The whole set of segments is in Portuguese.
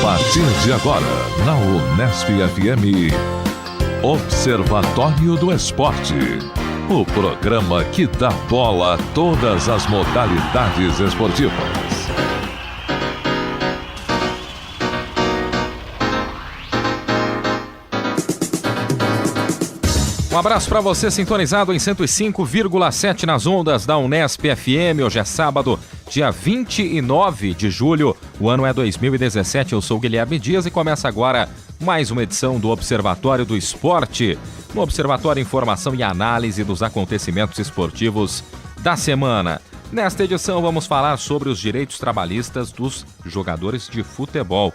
partir de agora, na Unesp FM, Observatório do Esporte. O programa que dá bola a todas as modalidades esportivas. Um abraço para você sintonizado em 105,7 nas ondas da Unesp FM. Hoje é sábado, dia 29 de julho. O ano é 2017. Eu sou Guilherme Dias e começa agora mais uma edição do Observatório do Esporte. No Observatório, informação e análise dos acontecimentos esportivos da semana. Nesta edição vamos falar sobre os direitos trabalhistas dos jogadores de futebol.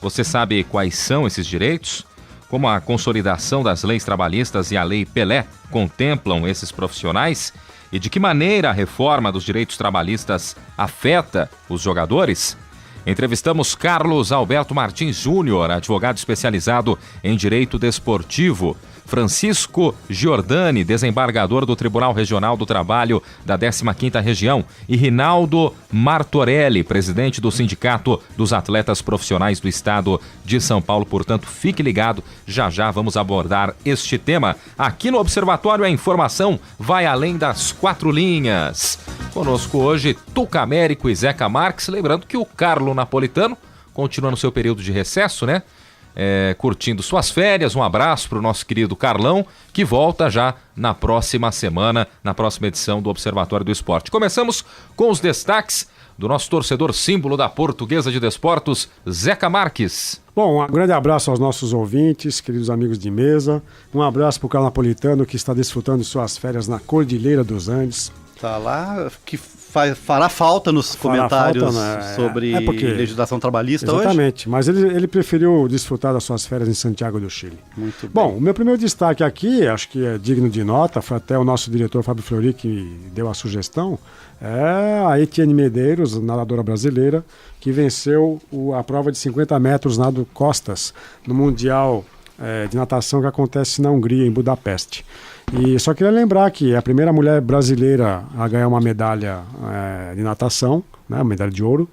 Você sabe quais são esses direitos? Como a consolidação das leis trabalhistas e a Lei Pelé contemplam esses profissionais? E de que maneira a reforma dos direitos trabalhistas afeta os jogadores? Entrevistamos Carlos Alberto Martins Júnior, advogado especializado em direito desportivo. Francisco Giordani, desembargador do Tribunal Regional do Trabalho da 15ª Região, e Rinaldo Martorelli, presidente do Sindicato dos Atletas Profissionais do Estado de São Paulo. Portanto, fique ligado, já já vamos abordar este tema. Aqui no Observatório a informação vai além das quatro linhas. Conosco hoje, Tuca Américo e Zeca Marques, lembrando que o Carlo Napolitano continua no seu período de recesso, né? Curtindo suas férias. Um abraço para o nosso querido Carlão, que volta já na próxima semana, na próxima edição do Observatório do Esporte. Começamos com os destaques do nosso torcedor símbolo da Portuguesa de Desportos, Zeca Marques. Bom, um grande abraço aos nossos ouvintes, queridos amigos de mesa. Um abraço para o Carlo Napolitano, que está desfrutando de suas férias na Cordilheira dos Andes. Tá lá, que fará falta nos comentários sobre legislação trabalhista hoje? Exatamente, mas ele preferiu desfrutar das suas férias em Santiago do Chile. Muito bem. Bom, o meu primeiro destaque aqui, acho que é digno de nota, foi até o nosso diretor Fábio Fleury que deu a sugestão, é a Etienne Medeiros, nadadora brasileira, que venceu a prova de 50 metros nado costas no Mundial de natação que acontece na Hungria, em Budapeste. E só queria lembrar que é a primeira mulher brasileira a ganhar uma medalha de natação, né, uma medalha de ouro,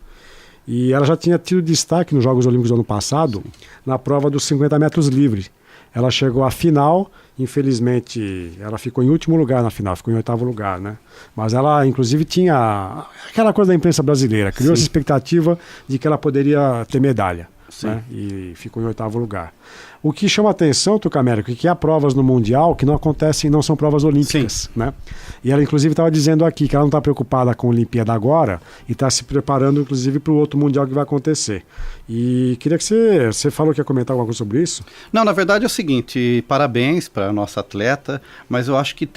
e ela já tinha tido destaque nos Jogos Olímpicos do ano passado, na prova dos 50 metros livre. Ela chegou à final, infelizmente ela ficou em último lugar na final, ficou em 8º lugar, né? Mas ela inclusive tinha aquela coisa da imprensa brasileira, criou essa expectativa de que ela poderia ter medalha, né? E ficou em 8º lugar. O que chama atenção, Tuca Américo, é que há provas no Mundial que não acontecem, não são provas olímpicas, né? E ela, inclusive, estava dizendo aqui que ela não está preocupada com a Olimpíada agora e está se preparando, inclusive, para o outro Mundial que vai acontecer. E queria que você falou que ia comentar alguma coisa sobre isso? Não, na verdade é o seguinte, parabéns para a nossa atleta, mas eu acho que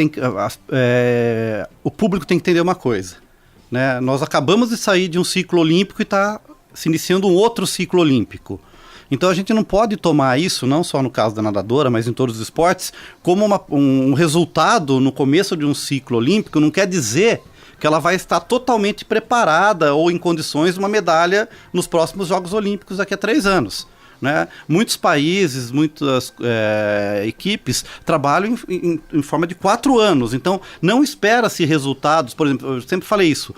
o público tem que entender uma coisa, né? Nós acabamos de sair de um ciclo olímpico e está se iniciando um outro ciclo olímpico. Então a gente não pode tomar isso, não só no caso da nadadora, mas em todos os esportes, como um resultado no começo de um ciclo olímpico. Não quer dizer que ela vai estar totalmente preparada ou em condições de uma medalha nos próximos Jogos Olímpicos daqui a 3 anos. Né? Muitos países, muitas equipes trabalham em forma de 4 anos, então não espera-se resultados. Por exemplo, eu sempre falei isso,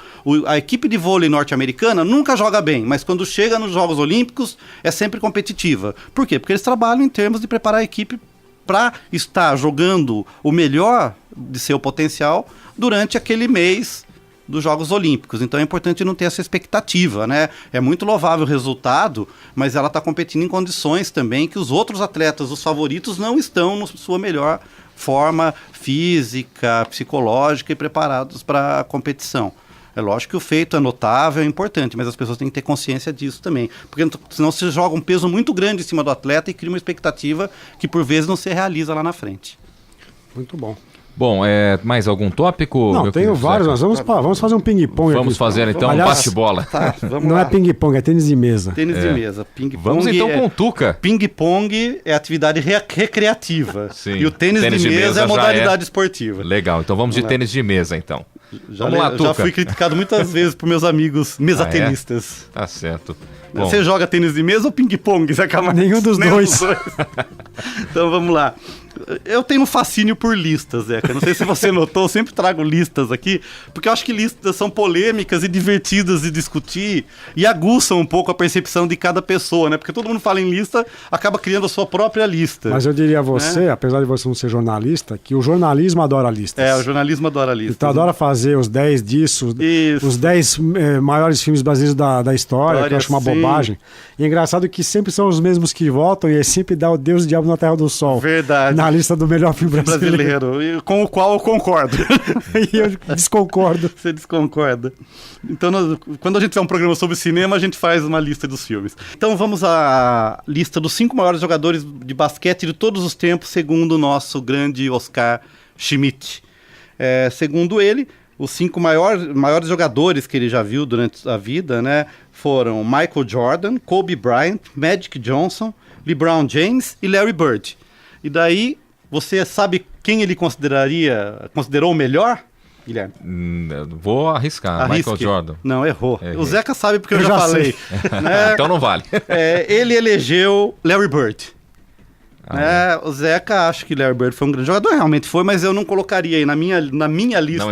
a equipe de vôlei norte-americana nunca joga bem, mas quando chega nos Jogos Olímpicos é sempre competitiva. Por quê? Porque eles trabalham em termos de preparar a equipe para estar jogando o melhor de seu potencial durante aquele mês dos Jogos Olímpicos. Então é importante não ter essa expectativa, né? É muito louvável o resultado, mas ela está competindo em condições também que os outros atletas, os favoritos, não estão na sua melhor forma física, psicológica e preparados para a competição. É lógico que o feito é notável, é importante, mas as pessoas têm que ter consciência disso também, porque senão se joga um peso muito grande em cima do atleta e cria uma expectativa que por vezes não se realiza lá na frente. Muito bom. Bom, mais algum tópico? Não, tenho vários, nós vamos fazer um ping-pong. Vamos fazer então um bate-bola. Tá, não lá. É ping-pong, é tênis de mesa. Tênis de mesa. Ping-pong vamos então com o Tuca. Ping-pong é atividade recreativa. Sim. E o tênis de mesa é modalidade esportiva. Legal, então vamos de tênis de mesa então. Vamos lá, Tuca. Já fui criticado muitas vezes por meus amigos mesatenistas. Tá certo. Bom. Você joga tênis de mesa ou ping-pong? Nenhum dos dois. Então vamos lá. Eu tenho um fascínio por listas, Zeca. Não sei se você notou, eu sempre trago listas aqui, porque eu acho que listas são polêmicas e divertidas de discutir e aguçam um pouco a percepção de cada pessoa, né? Porque todo mundo fala em lista, acaba criando a sua própria lista. Mas eu diria a você, apesar de você não ser jornalista, que o jornalismo adora listas. O jornalismo adora listas. Então adora fazer os 10 disso, os 10 maiores filmes brasileiros da história, que eu acho uma bobagem. E é engraçado que sempre são os mesmos que votam e sempre dá o Deus e o Diabo na Terra do Sol. Verdade. Na lista do melhor filme brasileiro. Com o qual eu concordo. E eu desconcordo. Você desconcorda. Então, quando a gente tiver um programa sobre cinema, a gente faz uma lista dos filmes. Então vamos à lista dos 5 maiores jogadores de basquete de todos os tempos, segundo o nosso grande Oscar Schmidt. Segundo ele, os 5 maiores jogadores que ele já viu durante a vida, né, foram Michael Jordan, Kobe Bryant, Magic Johnson, LeBron James e Larry Bird. E daí, você sabe quem ele considerou o melhor, Guilherme? Vou arriscar. Michael Jordan. Não, errou. O Zeca sabe porque eu já falei. Né? Então não vale. Ele elegeu Larry Bird. O Zeca acha que Larry Bird foi um grande jogador, realmente foi, mas eu não colocaria aí na minha lista.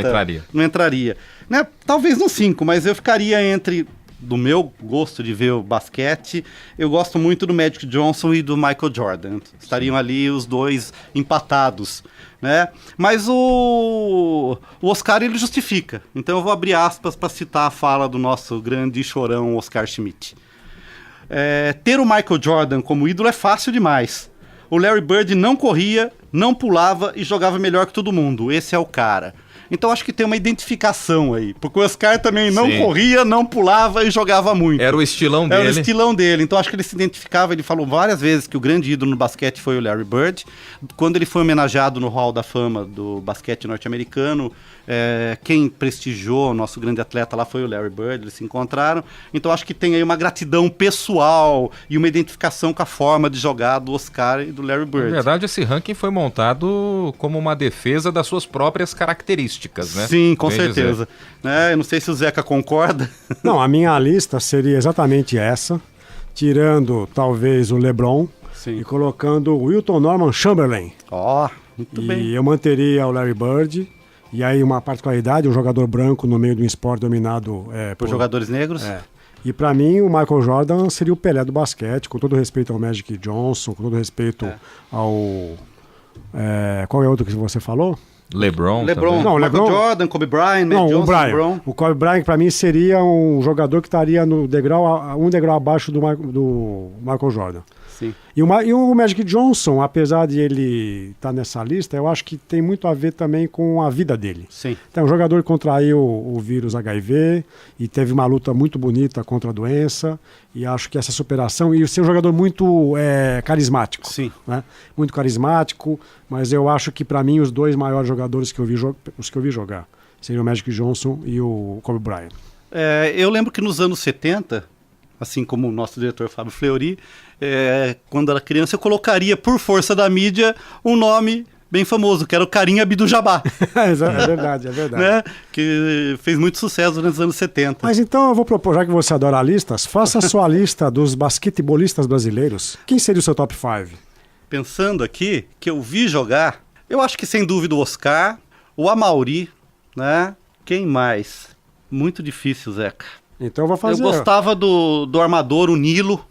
Não entraria. Né? Talvez no 5, mas eu ficaria entre... Do meu gosto de ver o basquete, eu gosto muito do Magic Johnson e do Michael Jordan. Estariam ali os dois empatados, né? Mas o Oscar, ele justifica. Então eu vou abrir aspas para citar a fala do nosso grande chorão Oscar Schmidt. Ter o Michael Jordan como ídolo é fácil demais. O Larry Bird não corria, não pulava e jogava melhor que todo mundo. Esse é o cara. Então acho que tem uma identificação aí. Porque o Oscar também não corria, não pulava e jogava muito. Era o estilão dele. Era o estilão dele. Então acho que ele se identificava. Ele falou várias vezes que o grande ídolo no basquete foi o Larry Bird. Quando ele foi homenageado no Hall da Fama do basquete norte-americano, quem prestigiou o nosso grande atleta lá foi o Larry Bird. Eles se encontraram. Então acho que tem aí uma gratidão pessoal e uma identificação com a forma de jogar do Oscar e do Larry Bird. Na verdade, esse ranking foi montado como uma defesa das suas próprias características. Né? Sim, com certeza. Eu não sei se o Zeca concorda. Não, a minha lista seria exatamente essa, tirando talvez o LeBron e colocando o Wilton Norman Chamberlain. Muito bem. E eu manteria o Larry Bird, e aí uma particularidade, um jogador branco no meio de um esporte dominado por jogadores negros. E para mim o Michael Jordan seria o Pelé do basquete, com todo respeito ao Magic Johnson, com todo respeito ao... qual é o outro que você falou? LeBron. Não, Michael Jordan, Kobe Bryant, Magic Johnson, LeBron. O Kobe Bryant para mim seria um jogador que estaria no um degrau abaixo do Michael Jordan. Sim. E o Magic Johnson, apesar de ele estar nessa lista, eu acho que tem muito a ver também com a vida dele. Sim. Então, um jogador que contraiu o vírus HIV e teve uma luta muito bonita contra a doença, e acho que essa superação, e ser um jogador muito carismático. Sim. Né? Muito carismático, mas eu acho que para mim os 2 maiores jogadores que eu vi jogar seriam o Magic Johnson e o Kobe Bryant. Eu lembro que nos anos 70, assim como o nosso diretor Fábio Fleury, quando era criança eu colocaria, por força da mídia, um nome bem famoso, que era o Karim Abdul-Jabbar. É verdade. Né? Que fez muito sucesso durante os anos 70. Mas então eu vou propor, já que você adora listas, faça a sua lista dos basquetebolistas brasileiros. Quem seria o seu top 5? Pensando aqui, que eu vi jogar, eu acho que sem dúvida o Oscar, o Amaury, né? Quem mais? Muito difícil, Zeca. Então eu vou fazer... Eu gostava do armador, o Nilo.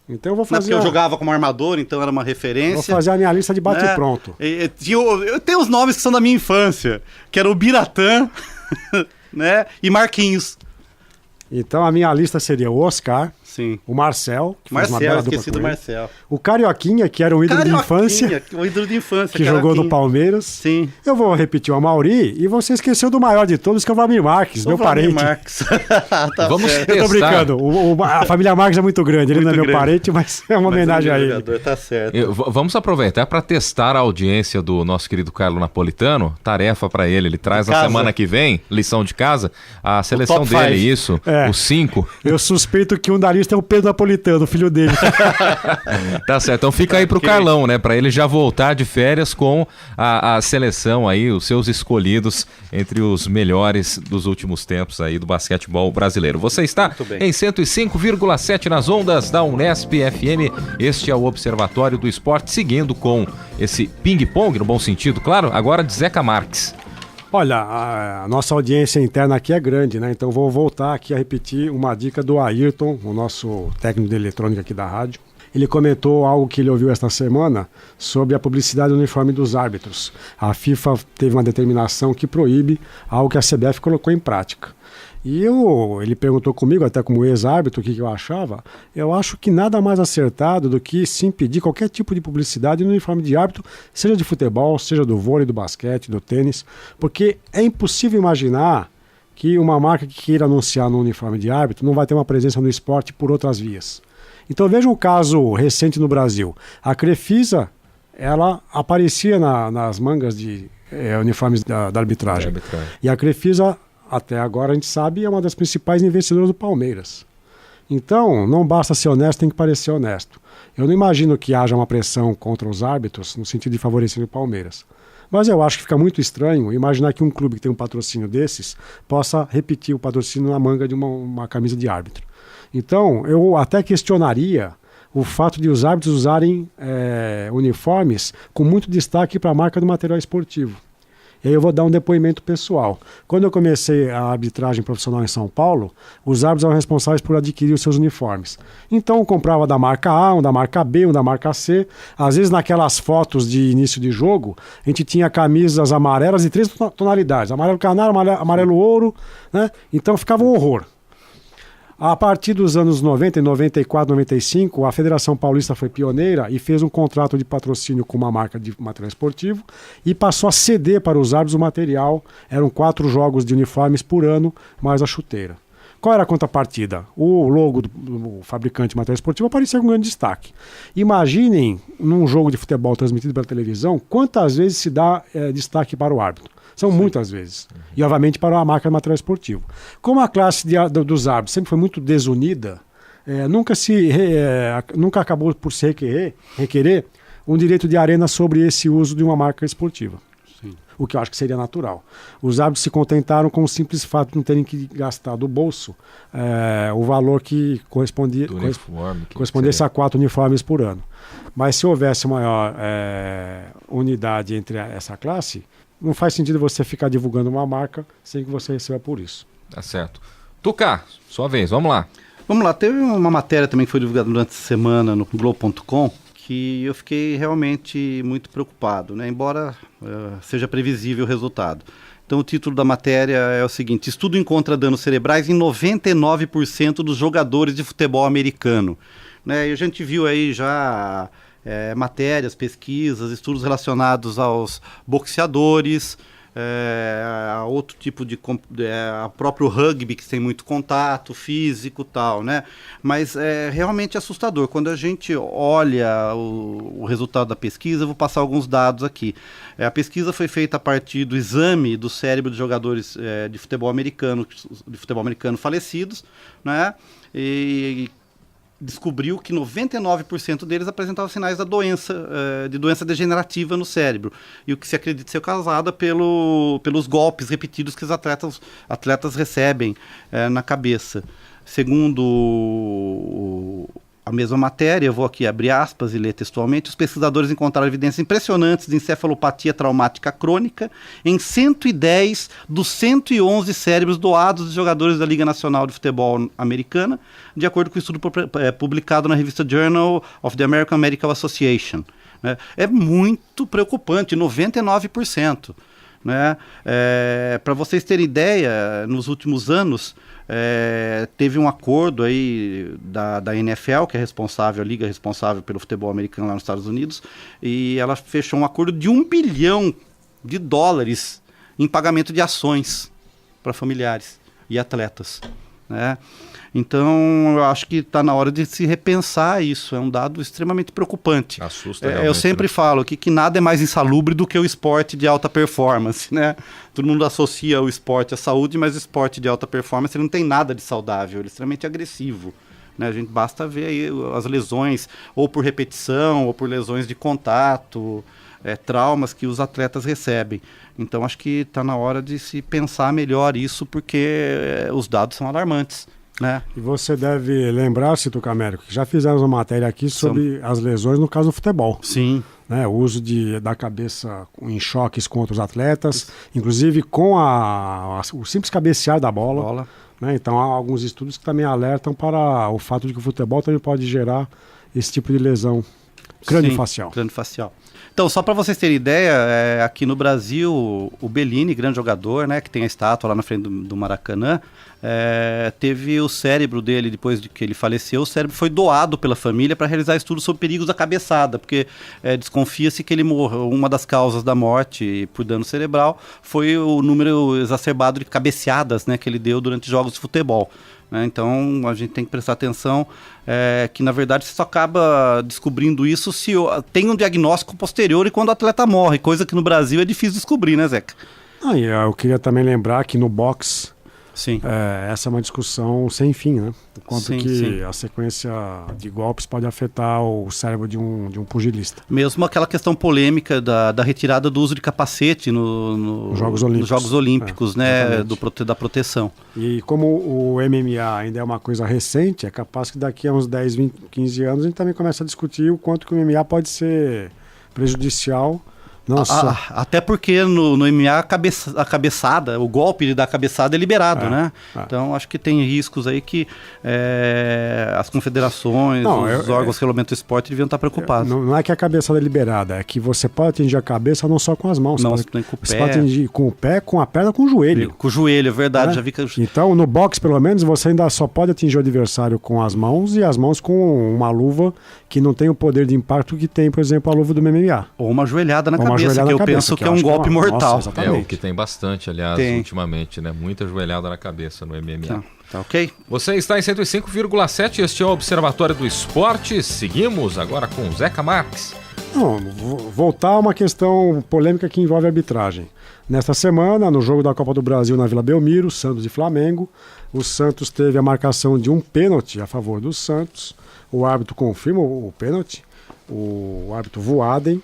Então eu vou fazer... Porque eu jogava como armador, então era uma referência. Vou fazer a minha lista de bate-pronto. Eu tenho os nomes que são da minha infância, que era o Biratã, né? E Marquinhos. Então a minha lista seria o Oscar, sim, o Marcel, que fez uma bela dupla com ele. Marcel. O Carioquinha, que era um ídolo de infância. O ídolo de infância. Que jogou no Palmeiras. Sim. Eu vou repetir o Amaury e você esqueceu do maior de todos, que é o Vladimir Marques, meu parente. Marques. Tá Vamos testar. Eu tô brincando. A família Marques é muito grande. Ele não é meu parente, mas é uma homenagem a ele. Tá certo. Vamos aproveitar para testar a audiência do nosso querido Carlo Napolitano. Tarefa para ele. Ele traz na semana que vem, lição de casa, a seleção dele, isso. o 5. Eu suspeito que um da lista é o Pedro Napolitano, filho dele. Tá certo, então fica aí pro Carlão, né? Pra ele já voltar de férias com a seleção aí, os seus escolhidos entre os melhores dos últimos tempos aí do basquetebol brasileiro. Você está em 105,7 nas ondas da Unesp FM. Este é o Observatório do Esporte, seguindo com esse ping-pong, no bom sentido, claro, agora de Zeca Marques. Olha, a nossa audiência interna aqui é grande, né? Então vou voltar aqui a repetir uma dica do Ayrton, o nosso técnico de eletrônica aqui da rádio. Ele comentou algo que ele ouviu esta semana sobre a publicidade do uniforme dos árbitros. A FIFA teve uma determinação que proíbe algo que a CBF colocou em prática. E ele perguntou comigo, até como ex-árbitro, o que eu achava. Eu acho que nada mais acertado do que se impedir qualquer tipo de publicidade no uniforme de árbitro, seja de futebol, seja do vôlei, do basquete, do tênis, porque é impossível imaginar que uma marca que queira anunciar no uniforme de árbitro não vai ter uma presença no esporte por outras vias. Então veja um caso recente no Brasil. A Crefisa, ela aparecia nas mangas de uniformes da arbitragem. E a Crefisa, até agora a gente sabe, é uma das principais investidoras do Palmeiras. Então, não basta ser honesto, tem que parecer honesto. Eu não imagino que haja uma pressão contra os árbitros no sentido de favorecer o Palmeiras. Mas eu acho que fica muito estranho imaginar que um clube que tem um patrocínio desses possa repetir o patrocínio na manga de uma camisa de árbitro. Então, eu até questionaria o fato de os árbitros usarem uniformes com muito destaque para a marca do material esportivo. E aí eu vou dar um depoimento pessoal. Quando eu comecei a arbitragem profissional em São Paulo, os árbitros eram responsáveis por adquirir os seus uniformes. Então eu comprava da marca A, um da marca B, um da marca C. Às vezes naquelas fotos de início de jogo, a gente tinha camisas amarelas de 3 tonalidades. Amarelo canário, amarelo ouro, né? Então ficava um horror. A partir dos anos 90, em 94, 95, a Federação Paulista foi pioneira e fez um contrato de patrocínio com uma marca de material esportivo e passou a ceder para os árbitros o material. Eram 4 jogos de uniformes por ano, mais a chuteira. Qual era a contrapartida? O logo do fabricante de material esportivo aparecia com grande destaque. Imaginem, num jogo de futebol transmitido pela televisão, quantas vezes se dá destaque para o árbitro. São muitas vezes. E, obviamente, para a marca de material esportivo. Como a classe dos árbitros sempre foi muito desunida, nunca acabou por se requerer um direito de arena sobre esse uso de uma marca esportiva. Sim. O que eu acho que seria natural. Os árbitros se contentaram com o simples fato de não terem que gastar do bolso o valor que correspondesse a 4 uniformes por ano. Mas se houvesse maior unidade entre essa classe, não faz sentido você ficar divulgando uma marca sem que você receba por isso. Tá certo. Tucá, sua vez, vamos lá. Vamos lá, teve uma matéria também que foi divulgada durante a semana no Globo.com que eu fiquei realmente muito preocupado, né? Embora seja previsível o resultado. Então o título da matéria é o seguinte: estudo encontra danos cerebrais em 99% dos jogadores de futebol americano. Né? E a gente viu aí já matérias, pesquisas, estudos relacionados aos boxeadores, a outro tipo a próprio rugby, que tem muito contato físico e tal, né? Mas é realmente assustador. Quando a gente olha o resultado da pesquisa, eu vou passar alguns dados aqui. A pesquisa foi feita a partir do exame do cérebro de jogadores de futebol americano falecidos, né? E descobriu que 99% deles apresentavam sinais da de doença degenerativa no cérebro, e o que se acredita ser causada pelos golpes repetidos que os atletas recebem na cabeça. Segundo a mesma matéria, eu vou aqui abrir aspas e ler textualmente: os pesquisadores encontraram evidências impressionantes de encefalopatia traumática crônica em 110 dos 111 cérebros doados de jogadores da Liga Nacional de Futebol Americana, de acordo com o estudo publicado na revista Journal of the American Medical Association. É muito preocupante, 99%. Né? Para vocês terem ideia, nos últimos anos, teve um acordo aí da NFL, que é a liga responsável pelo futebol americano lá nos Estados Unidos, e ela fechou um acordo de $1 bilhão em pagamento de ações para familiares e atletas. né? Então, eu acho que está na hora de se repensar isso. É um dado extremamente preocupante. Assusta Eu sempre falo que nada é mais insalubre do que o esporte de alta performance, né? Todo mundo associa o esporte à saúde, mas o esporte de alta performance ele não tem nada de saudável, ele é extremamente agressivo. Né? A gente basta ver aí as lesões, ou por repetição, ou por lesões de contato, traumas que os atletas recebem. Então, acho que está na hora de se pensar melhor isso, porque os dados são alarmantes. Né? E você deve lembrar-se, Tucamérico, que já fizemos uma matéria aqui sobre as lesões no caso do futebol. Sim. Né? O uso da cabeça em choques contra os atletas, inclusive com o simples cabecear da bola. Né? Então há alguns estudos que também alertam para o fato de que o futebol também pode gerar esse tipo de lesão crâniofacial. Sim, crâniofacial. Então, só para vocês terem ideia, aqui no Brasil, o Bellini, grande jogador, né, que tem a estátua lá na frente do Maracanã, teve o cérebro dele, depois de que ele faleceu, o cérebro foi doado pela família para realizar estudos sobre perigos da cabeçada, porque desconfia-se que ele morreu. Uma das causas da morte por dano cerebral foi o número exacerbado de cabeceadas, né, que ele deu durante jogos de futebol. Então a gente tem que prestar atenção que na verdade você só acaba descobrindo isso se tem um diagnóstico posterior e quando o atleta morre, coisa que no Brasil é difícil descobrir, né, Zeca? Eu queria também lembrar que no boxe Sim. Essa é uma discussão sem fim, né? O quanto sim. a sequência de golpes pode afetar o cérebro de um pugilista. Mesmo aquela questão polêmica da retirada do uso de capacete nos Jogos Olímpicos, né? Da proteção. E como o MMA ainda é uma coisa recente, é capaz que daqui a uns 10, 20, 15 anos a gente também começa a discutir o quanto que o MMA pode ser prejudicial. Até porque no MMA a cabeçada, o golpe da cabeçada é liberado, né? Então acho que tem riscos aí que as confederações, os órgãos que regulamentam o esporte deviam estar preocupados. Não é que a cabeçada é liberada, é que você pode atingir a cabeça não só com as mãos, não, você pode atingir com o pé, com a perna, com o joelho. Com o joelho, é verdade. Já vi que... Então no boxe pelo menos você ainda só pode atingir o adversário com as mãos e as mãos com uma luva que não tem o poder de impacto que tem, por exemplo, a luva do MMA. Ou uma joelhada na cabeça. Que eu penso que é um golpe mortal. Nossa, o que tem bastante, aliás, ultimamente, né? Muita joelhada na cabeça no MMA. Tá ok? Você está em 105,7, este é o Observatório do Esporte. Seguimos agora com o Zeca Marques. Voltar a uma questão polêmica que envolve arbitragem. Nesta semana, no jogo da Copa do Brasil na Vila Belmiro, Santos e Flamengo, o Santos teve a marcação de um pênalti a favor do Santos. O árbitro confirma o pênalti, o árbitro Voaden.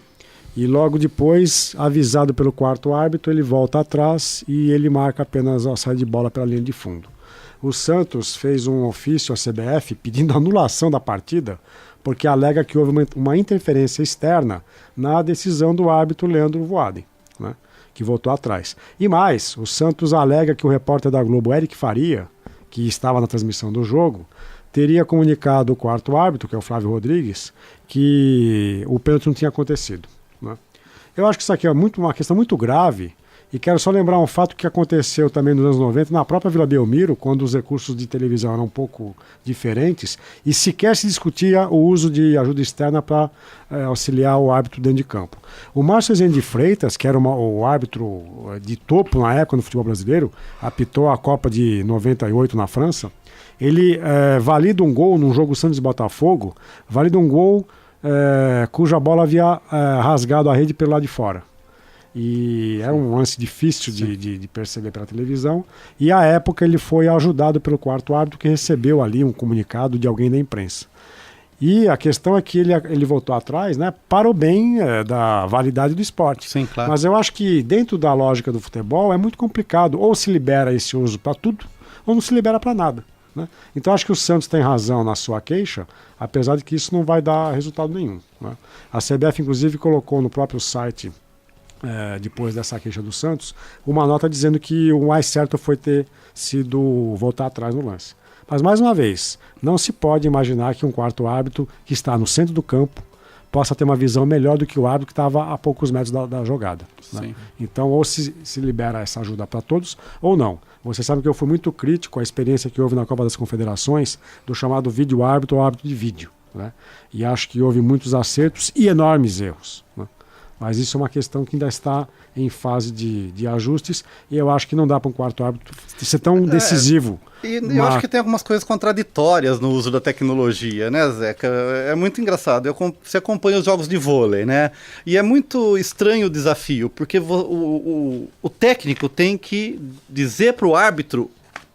E logo depois, avisado pelo quarto árbitro, ele volta atrás e ele marca apenas a saída de bola pela linha de fundo. O Santos fez um ofício à CBF pedindo a anulação da partida, porque alega que houve uma interferência externa na decisão do árbitro Leandro Voaden, né, que voltou atrás. E mais, o Santos alega que o repórter da Globo, Eric Faria, que estava na transmissão do jogo, teria comunicado ao quarto árbitro, que é o Flávio Rodrigues, que o pênalti não tinha acontecido. Eu acho que isso aqui é uma questão muito grave e quero só lembrar um fato que aconteceu também nos anos 90 na própria Vila Belmiro, quando os recursos de televisão eram um pouco diferentes e sequer se discutia o uso de ajuda externa para auxiliar o árbitro dentro de campo. O Márcio Rezende de Freitas, que era o árbitro de topo na época no futebol brasileiro, apitou a Copa de 98 na França, ele valida um gol num jogo Santos e Botafogo, valida um gol cuja bola havia rasgado a rede pelo lado de fora. E era um lance difícil de perceber pela televisão. E à época ele foi ajudado pelo quarto árbitro, que recebeu ali um comunicado de alguém da imprensa. E a questão é que ele voltou atrás, né, para o bem da validade do esporte. Sim, claro. Mas eu acho que dentro da lógica do futebol é muito complicado. Ou se libera esse uso para tudo, ou não se libera para nada. Né? Então acho que o Santos tem razão na sua queixa, apesar de que isso não vai dar resultado nenhum. Né? A CBF inclusive colocou no próprio site, depois dessa queixa do Santos, uma nota dizendo que o mais certo foi ter sido voltar atrás no lance. Mas mais uma vez, não se pode imaginar que um quarto árbitro que está no centro do campo possa ter uma visão melhor do que o árbitro que estava a poucos metros da jogada. Né? Então ou se libera essa ajuda para todos ou não. Você sabe que eu fui muito crítico à experiência que houve na Copa das Confederações do chamado vídeo árbitro ou árbitro de vídeo. Né? E acho que houve muitos acertos e enormes erros. Né? Mas isso é uma questão que ainda está em fase de ajustes, e eu acho que não dá para um quarto árbitro ser tão decisivo. E eu acho que tem algumas coisas contraditórias no uso da tecnologia, né, Zeca? É muito engraçado. Você acompanha os jogos de vôlei, né? E é muito estranho o desafio, porque o técnico tem que dizer para o árbitro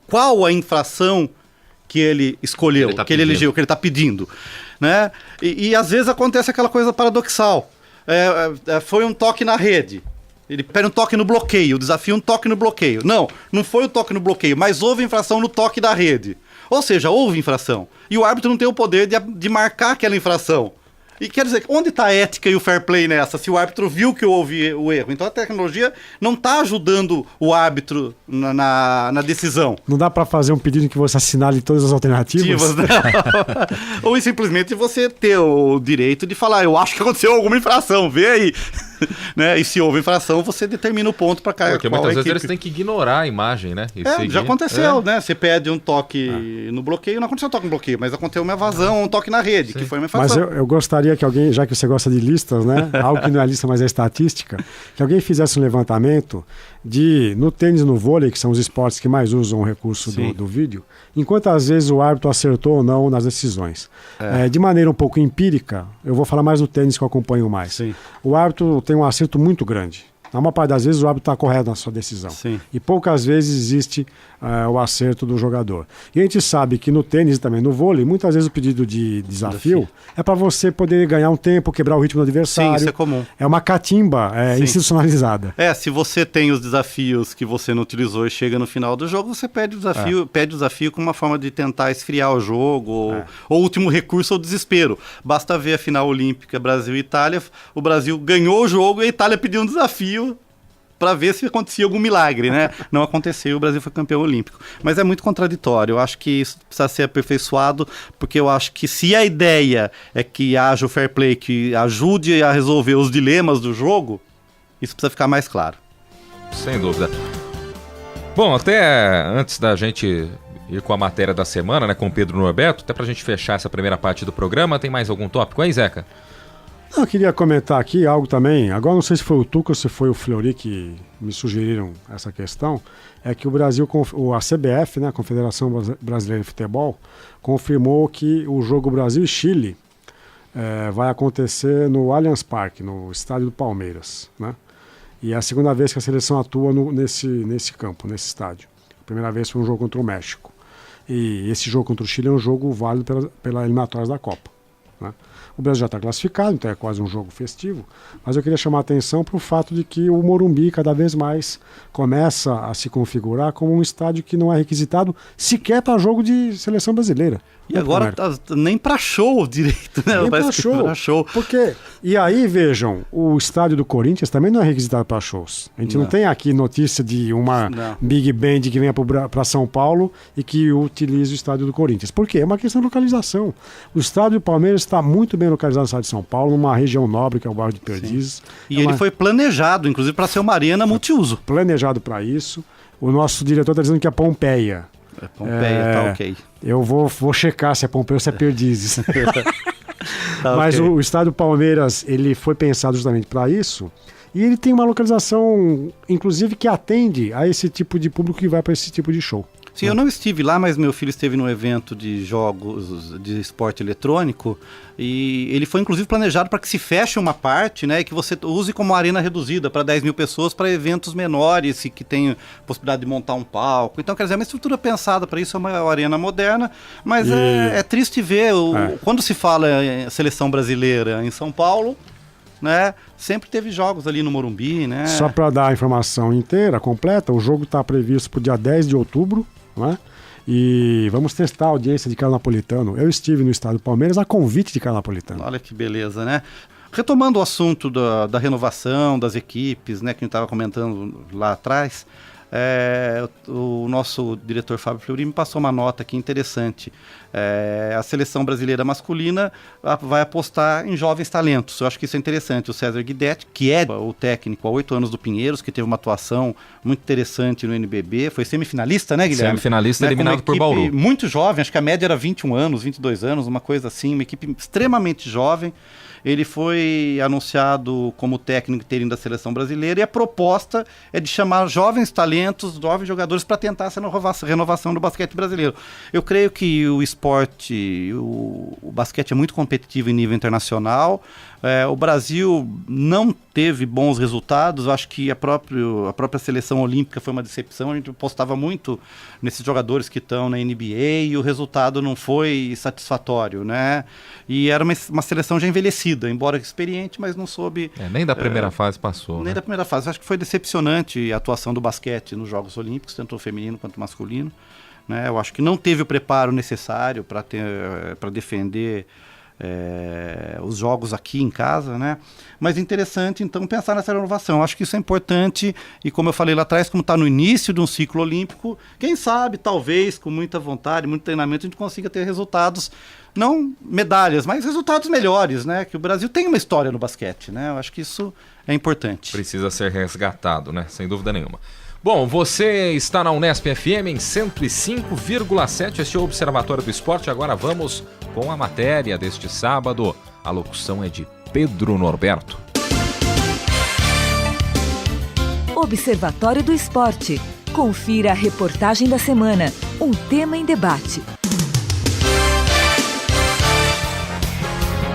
qual a infração que ele escolheu, que ele elegeu, que ele está pedindo, né? E às vezes acontece aquela coisa paradoxal. Foi um toque na rede. Ele pede um toque no bloqueio, o desafio é um toque no bloqueio. Não foi o toque no bloqueio, mas houve infração no toque da rede. Ou seja, houve infração. E o árbitro não tem o poder de marcar aquela infração. E quer dizer, onde está a ética e o fair play nessa, se o árbitro viu que houve o erro? Então a tecnologia não está ajudando o árbitro na decisão. Não dá para fazer um pedido em que você assinale todas as alternativas? Não. Ou simplesmente você ter o direito de falar, eu acho que aconteceu alguma infração, vê aí. Né? E se houve infração, você determina o ponto para cada. Porque muitas vezes eles têm que ignorar a imagem, né? Já aconteceu, né? Você pede um toque no bloqueio, não aconteceu um toque no bloqueio, mas aconteceu uma evasão, um toque na rede, que foi uma infração. Mas eu gostaria que alguém, já que você gosta de listas, né? Algo que não é lista, mas é estatística, que alguém fizesse um levantamento no tênis e no vôlei, que são os esportes que mais usam o recurso do vídeo, em quantas vezes o árbitro acertou ou não nas decisões. De maneira um pouco empírica, eu vou falar mais do tênis que eu acompanho mais. Sim. O árbitro tem um acerto muito grande. Na maior parte das vezes o árbitro está correto na sua decisão. Sim. E poucas vezes existe o acerto do jogador. E a gente sabe que no tênis e também no vôlei, muitas vezes o pedido de desafio é para você poder ganhar um tempo, quebrar o ritmo do adversário. Sim, isso é comum. É uma catimba institucionalizada. Se você tem os desafios que você não utilizou e chega no final do jogo, você pede o desafio como uma forma de tentar esfriar o jogo, ou último recurso ou desespero. Basta ver a final olímpica Brasil e Itália, o Brasil ganhou o jogo e a Itália pediu um desafio para ver se acontecia algum milagre, né? Não aconteceu, o Brasil foi campeão olímpico. Mas é muito contraditório, eu acho que isso precisa ser aperfeiçoado, porque eu acho que se a ideia é que haja o fair play, que ajude a resolver os dilemas do jogo, isso precisa ficar mais claro. Sem dúvida. Bom, até antes da gente ir com a matéria da semana, né, com o Pedro Norberto, até pra gente fechar essa primeira parte do programa, tem mais algum tópico aí, Zeca? Eu queria comentar aqui algo também, agora não sei se foi o Tuca ou se foi o Fleury que me sugeriram essa questão, é que o Brasil, a CBF, né, a Confederação Brasileira de Futebol, confirmou que o jogo Brasil e Chile vai acontecer no Allianz Parque, no estádio do Palmeiras, né? E é a segunda vez que a seleção atua nesse campo, nesse estádio. A primeira vez foi um jogo contra o México. E esse jogo contra o Chile é um jogo válido pela eliminatórias da Copa, né? O Brasil já está classificado, então é quase um jogo festivo, mas eu queria chamar a atenção para o fato de que o Morumbi cada vez mais começa a se configurar como um estádio que não é requisitado sequer para jogo de seleção brasileira. E agora nem para show direito, né? Nem para show. Porque, e aí vejam, o estádio do Corinthians também não é requisitado para shows. A gente não tem aqui notícia de uma Big Band que venha para São Paulo e que utilize o estádio do Corinthians. Por quê? É uma questão de localização. O estádio do Palmeiras está muito bem localizado no estado de São Paulo, numa região nobre que é o bairro de Perdizes. E ele foi planejado, inclusive, para ser uma arena multiuso. Planejado para isso. O nosso diretor está dizendo que é Pompeia. Pompeia, tá ok. Eu vou checar se é Pompeia ou se é Perdizes. Mas okay. o estádio Palmeiras, ele foi pensado justamente para isso. E ele tem uma localização, inclusive, que atende a esse tipo de público que vai para esse tipo de show. Sim, eu não estive lá, mas meu filho esteve num evento de jogos de esporte eletrônico e ele foi inclusive planejado para que se feche uma parte, né, e que você use como arena reduzida para 10 mil pessoas para eventos menores e que tem possibilidade de montar um palco. Então, quer dizer, é uma estrutura pensada para isso, é uma arena moderna, mas é triste ver, quando se fala em seleção brasileira em São Paulo, né, sempre teve jogos ali no Morumbi, né? Só para dar a informação inteira, completa, o jogo está previsto para o dia 10 de outubro, né? E vamos testar a audiência de Carlos Napolitano. Eu estive no estádio Palmeiras a convite de Carlos Napolitano. Olha que beleza, né? Retomando o assunto da renovação das equipes, né, que a gente estava comentando lá atrás, o nosso diretor Fábio Fleury me passou uma nota aqui interessante. A seleção brasileira masculina vai apostar em jovens talentos. Eu acho que isso é interessante. O César Guidetti, que é o técnico há 8 anos do Pinheiros, que teve uma atuação muito interessante no NBB, foi semifinalista, né, Guilherme? Semifinalista, né, eliminado por Bauru. Muito jovem, acho que a média era 21 anos, 22 anos, uma coisa assim, uma equipe extremamente jovem. ele foi anunciado como técnico interino da seleção brasileira, e a proposta é de chamar jovens talentos, jovens jogadores, para tentar essa renovação do basquete brasileiro. Eu creio que o esporte, o basquete é muito competitivo em nível internacional. O Brasil não teve bons resultados. Eu acho que a própria seleção olímpica foi uma decepção. A gente apostava muito nesses jogadores que estão na NBA e o resultado não foi satisfatório, né? E era uma seleção já envelhecida, embora experiente, mas não soube... nem da primeira fase passou. Nem né? da primeira fase. Acho que foi decepcionante a atuação do basquete nos Jogos Olímpicos, tanto o feminino quanto o masculino, né? Eu acho que não teve o preparo necessário para defender os jogos aqui em casa, né? Mas interessante, então, pensar nessa renovação. Acho que isso é importante e, como eu falei lá atrás, como está no início de um ciclo olímpico, quem sabe, talvez, com muita vontade, muito treinamento, a gente consiga ter resultados, não medalhas, mas resultados melhores, né? Que o Brasil tem uma história no basquete, né? Eu acho que isso é importante. Precisa ser resgatado, né? Sem dúvida nenhuma. Bom, você está na Unesp FM em 105,7, este é o Observatório do Esporte. Agora vamos com a matéria deste sábado. A locução é de Pedro Norberto. Observatório do Esporte. Confira a reportagem da semana, um tema em debate.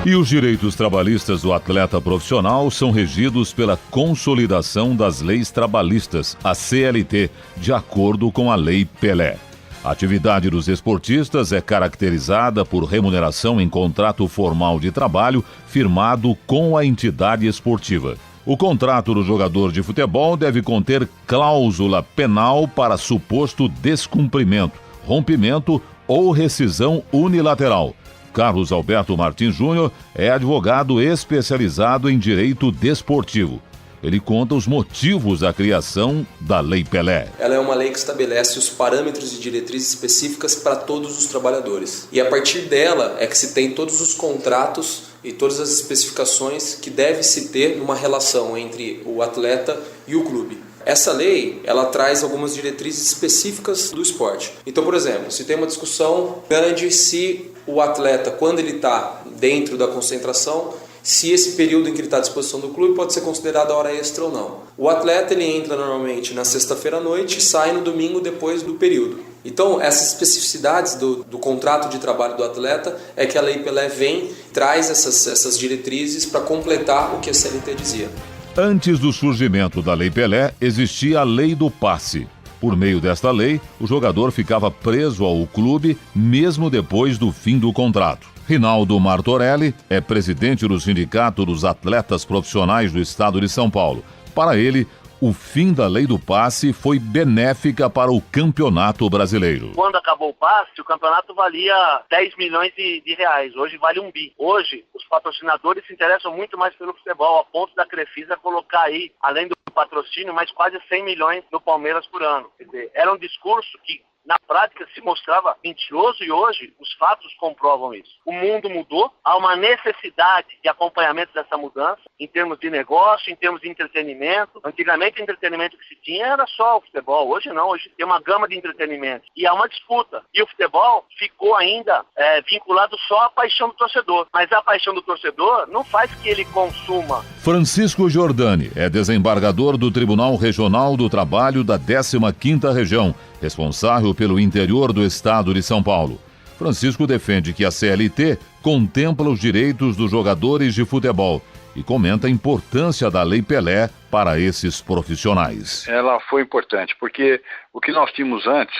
E os direitos trabalhistas do atleta profissional são regidos pela Consolidação das Leis Trabalhistas, a CLT, de acordo com a Lei Pelé. A atividade dos esportistas é caracterizada por remuneração em contrato formal de trabalho firmado com a entidade esportiva. O contrato do jogador de futebol deve conter cláusula penal para suposto descumprimento, rompimento ou rescisão unilateral. Carlos Alberto Martins Júnior é advogado especializado em direito desportivo. Ele conta os motivos da criação da Lei Pelé. Ela é uma lei que estabelece os parâmetros e diretrizes específicas para todos os trabalhadores. E a partir dela é que se tem todos os contratos e todas as especificações que deve se ter numa relação entre o atleta e o clube. Essa lei, ela traz algumas diretrizes específicas do esporte. Então, por exemplo, se tem uma discussão grande se o atleta, quando ele está dentro da concentração, se esse período em que ele está à disposição do clube pode ser considerado hora extra ou não. O atleta ele entra normalmente na sexta-feira à noite e sai no domingo depois do período. Então, essas especificidades do contrato de trabalho do atleta é que a Lei Pelé vem, traz essas diretrizes para completar o que a CLT dizia. Antes do surgimento da Lei Pelé, existia a Lei do Passe. Por meio desta lei, o jogador ficava preso ao clube mesmo depois do fim do contrato. Rinaldo Martorelli é presidente do Sindicato dos Atletas Profissionais do Estado de São Paulo. Para ele, o fim da Lei do Passe foi benéfica para o Campeonato Brasileiro. Quando acabou o passe, o campeonato valia 10 milhões de reais. Hoje vale 1 bi. Hoje, os patrocinadores se interessam muito mais pelo futebol, a ponto da Crefisa colocar aí, além do patrocínio, mais quase 100 milhões no Palmeiras por ano. Quer dizer, era um discurso que na prática se mostrava mentiroso e hoje os fatos comprovam isso. O mundo mudou, há uma necessidade de acompanhamento dessa mudança em termos de negócio, em termos de entretenimento. Antigamente o entretenimento que se tinha era só o futebol, hoje não, hoje tem uma gama de entretenimento e há uma disputa. E o futebol ficou ainda vinculado só à paixão do torcedor, mas a paixão do torcedor não faz que ele consuma. Francisco Giordani é desembargador do Tribunal Regional do Trabalho da 15ª Região, responsável pelo interior do estado de São Paulo. Francisco defende que a CLT contempla os direitos dos jogadores de futebol e comenta a importância da Lei Pelé para esses profissionais. Ela foi importante, porque o que nós tínhamos antes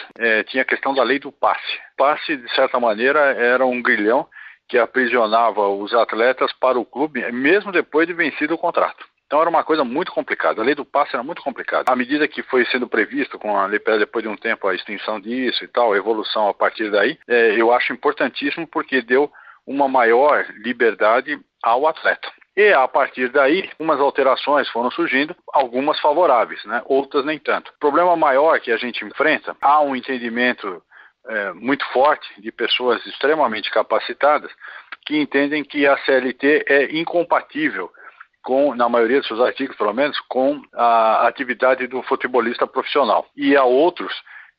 tinha a questão da lei do passe. Passe, de certa maneira, era um grilhão que aprisionava os atletas para o clube, mesmo depois de vencido o contrato. Então era uma coisa muito complicada, a lei do passe era muito complicada. À medida que foi sendo previsto com a Lei Pelé, depois de um tempo, a extinção disso e tal, a evolução a partir daí, eu acho importantíssimo porque deu uma maior liberdade ao atleta. E a partir daí, umas alterações foram surgindo, algumas favoráveis, né? Outras nem tanto. O problema maior que a gente enfrenta, há um entendimento muito forte de pessoas extremamente capacitadas que entendem que a CLT é incompatível na maioria dos seus artigos, pelo menos, com a atividade do futebolista profissional. E há outros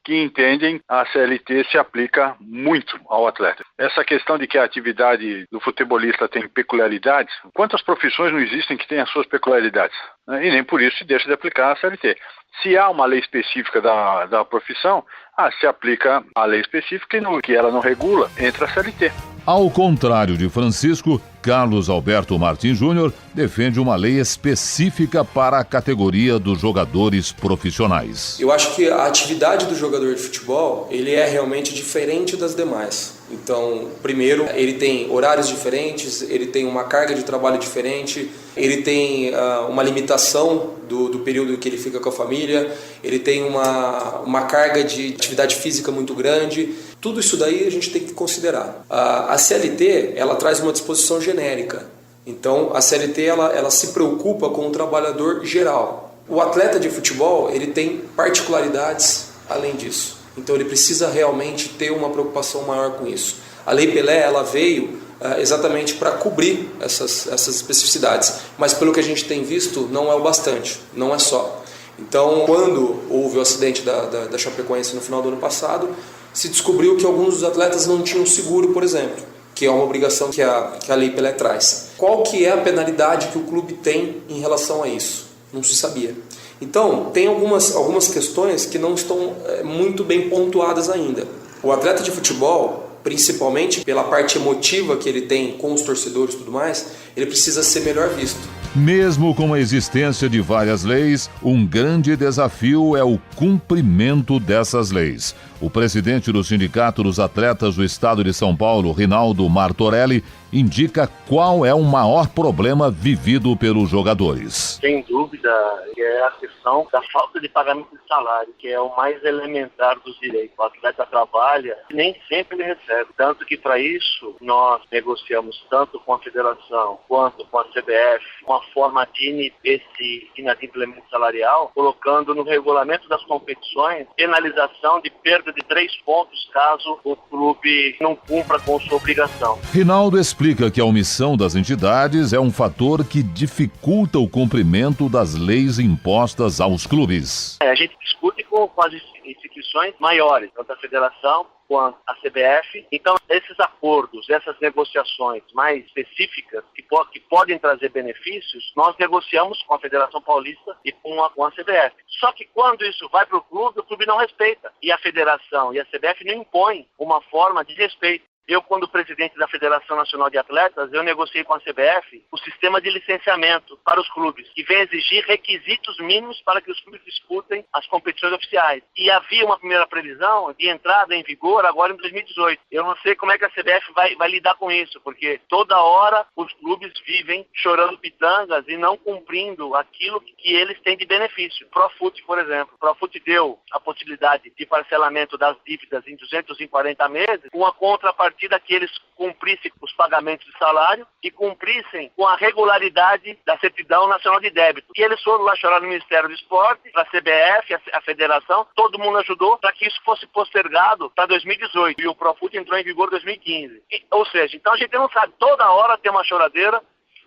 que entendem a CLT se aplica muito ao atleta. Essa questão de que a atividade do futebolista tem peculiaridades, quantas profissões não existem que têm as suas peculiaridades? E nem por isso se deixa de aplicar a CLT. Se há uma lei específica da profissão, se aplica a lei específica e no que ela não regula, entra a CLT. Ao contrário de Francisco, Carlos Alberto Martins Júnior defende uma lei específica para a categoria dos jogadores profissionais. Eu acho que a atividade do jogador de futebol, ele é realmente diferente das demais. Então, primeiro, ele tem horários diferentes, ele tem uma carga de trabalho diferente, ele tem uma limitação do período que ele fica com a família, ele tem uma carga de atividade física muito grande. Tudo isso daí a gente tem que considerar. A CLT, ela traz uma disposição genérica. Então, a CLT, ela se preocupa com o trabalhador geral. O atleta de futebol, ele tem particularidades além disso. Então, ele precisa realmente ter uma preocupação maior com isso. A Lei Pelé, ela veio exatamente para cobrir essas especificidades. Mas, pelo que a gente tem visto, não é o bastante, não é só. Então, quando houve o acidente da Chapecoense no final do ano passado, se descobriu que alguns dos atletas não tinham seguro, por exemplo, que é uma obrigação que a Lei Pelé traz. Qual que é a penalidade que o clube tem em relação a isso? Não se sabia. Então, tem algumas questões que não estão muito bem pontuadas ainda. O atleta de futebol, principalmente pela parte emotiva que ele tem com os torcedores e tudo mais, ele precisa ser melhor visto. Mesmo com a existência de várias leis, um grande desafio é o cumprimento dessas leis. O presidente do Sindicato dos Atletas do Estado de São Paulo, Rinaldo Martorelli, indica qual é o maior problema vivido pelos jogadores. Sem dúvida, é a questão da falta de pagamento de salário, que é o mais elementar dos direitos. O atleta trabalha e nem sempre ele recebe. Tanto que, para isso, nós negociamos tanto com a federação quanto com a CBF uma forma de esse inadimplemento salarial, colocando no regulamento das competições penalização de perda de 3 pontos caso o clube não cumpra com sua obrigação. Rinaldo explica que a omissão das entidades é um fator que dificulta o cumprimento das leis impostas aos clubes. A gente discute com as instituições maiores, tanto a federação quanto a CBF. Então, esses acordos, essas negociações mais específicas que podem trazer benefícios, nós negociamos com a Federação Paulista e com a CBF. Só que quando isso vai para o clube não respeita. E a Federação e a CBF não impõem uma forma de respeito. Eu, quando presidente da Federação Nacional de Atletas, eu negociei com a CBF o sistema de licenciamento para os clubes, que vem exigir requisitos mínimos para que os clubes disputem as competições oficiais. E havia uma primeira previsão de entrada em vigor agora em 2018. Eu não sei como é que a CBF vai lidar com isso, porque toda hora os clubes vivem chorando pitangas e não cumprindo aquilo que eles têm de benefício. Profut, por exemplo. Profut deu a possibilidade de parcelamento das dívidas em 240 meses, com a contrapartida que eles cumprissem os pagamentos de salário e cumprissem com a regularidade da certidão nacional de débito. E eles foram lá chorar no Ministério do Esporte, para a CBF, a Federação, todo mundo ajudou para que isso fosse postergado para 2018. E o Profut entrou em vigor em 2015. Ou seja, então a gente não sabe, toda hora tem uma choradeira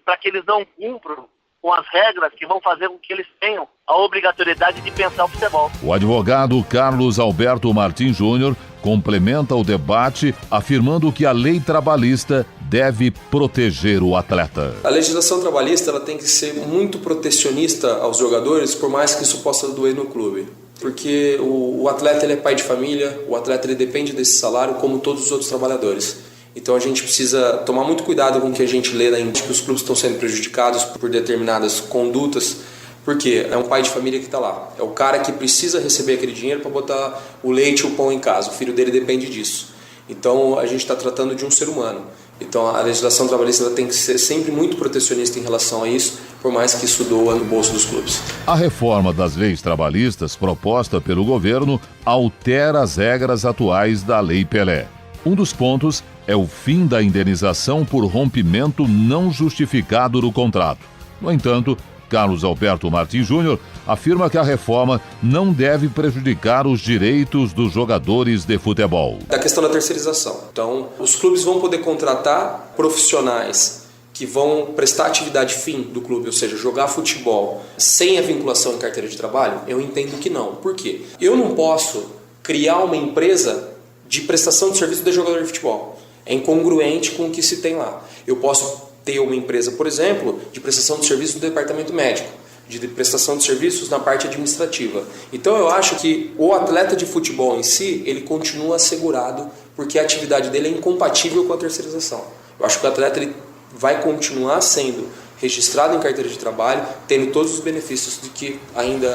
para que eles não cumpram com as regras que vão fazer com que eles tenham a obrigatoriedade de pensar o futebol. O advogado Carlos Alberto Martins Júnior complementa o debate afirmando que a lei trabalhista deve proteger o atleta. A legislação trabalhista ela tem que ser muito protecionista aos jogadores, por mais que isso possa doer no clube. Porque o atleta ele é pai de família, o atleta ele depende desse salário como todos os outros trabalhadores. Então a gente precisa tomar muito cuidado com o que a gente lê na internet, que os clubes estão sendo prejudicados por determinadas condutas, porque é um pai de família que está lá. É o cara que precisa receber aquele dinheiro para botar o leite e o pão em casa. O filho dele depende disso. Então a gente está tratando de um ser humano. Então a legislação trabalhista ela tem que ser sempre muito protecionista em relação a isso, por mais que isso doa no bolso dos clubes. A reforma das leis trabalhistas proposta pelo governo altera as regras atuais da Lei Pelé. Um dos pontos é o fim da indenização por rompimento não justificado do contrato. No entanto, Carlos Alberto Martins Júnior afirma que a reforma não deve prejudicar os direitos dos jogadores de futebol. Da questão da terceirização. Então, os clubes vão poder contratar profissionais que vão prestar atividade fim do clube, ou seja, jogar futebol sem a vinculação em carteira de trabalho? Eu entendo que não. Por quê? Eu não posso criar uma empresa de prestação de serviço de jogador de futebol. É incongruente com o que se tem lá. Eu posso ter uma empresa, por exemplo, de prestação de serviços no departamento médico, de prestação de serviços na parte administrativa. Então eu acho que o atleta de futebol em si, ele continua assegurado, porque a atividade dele é incompatível com a terceirização. Eu acho que o atleta ele vai continuar sendo registrado em carteira de trabalho, tendo todos os benefícios de que ainda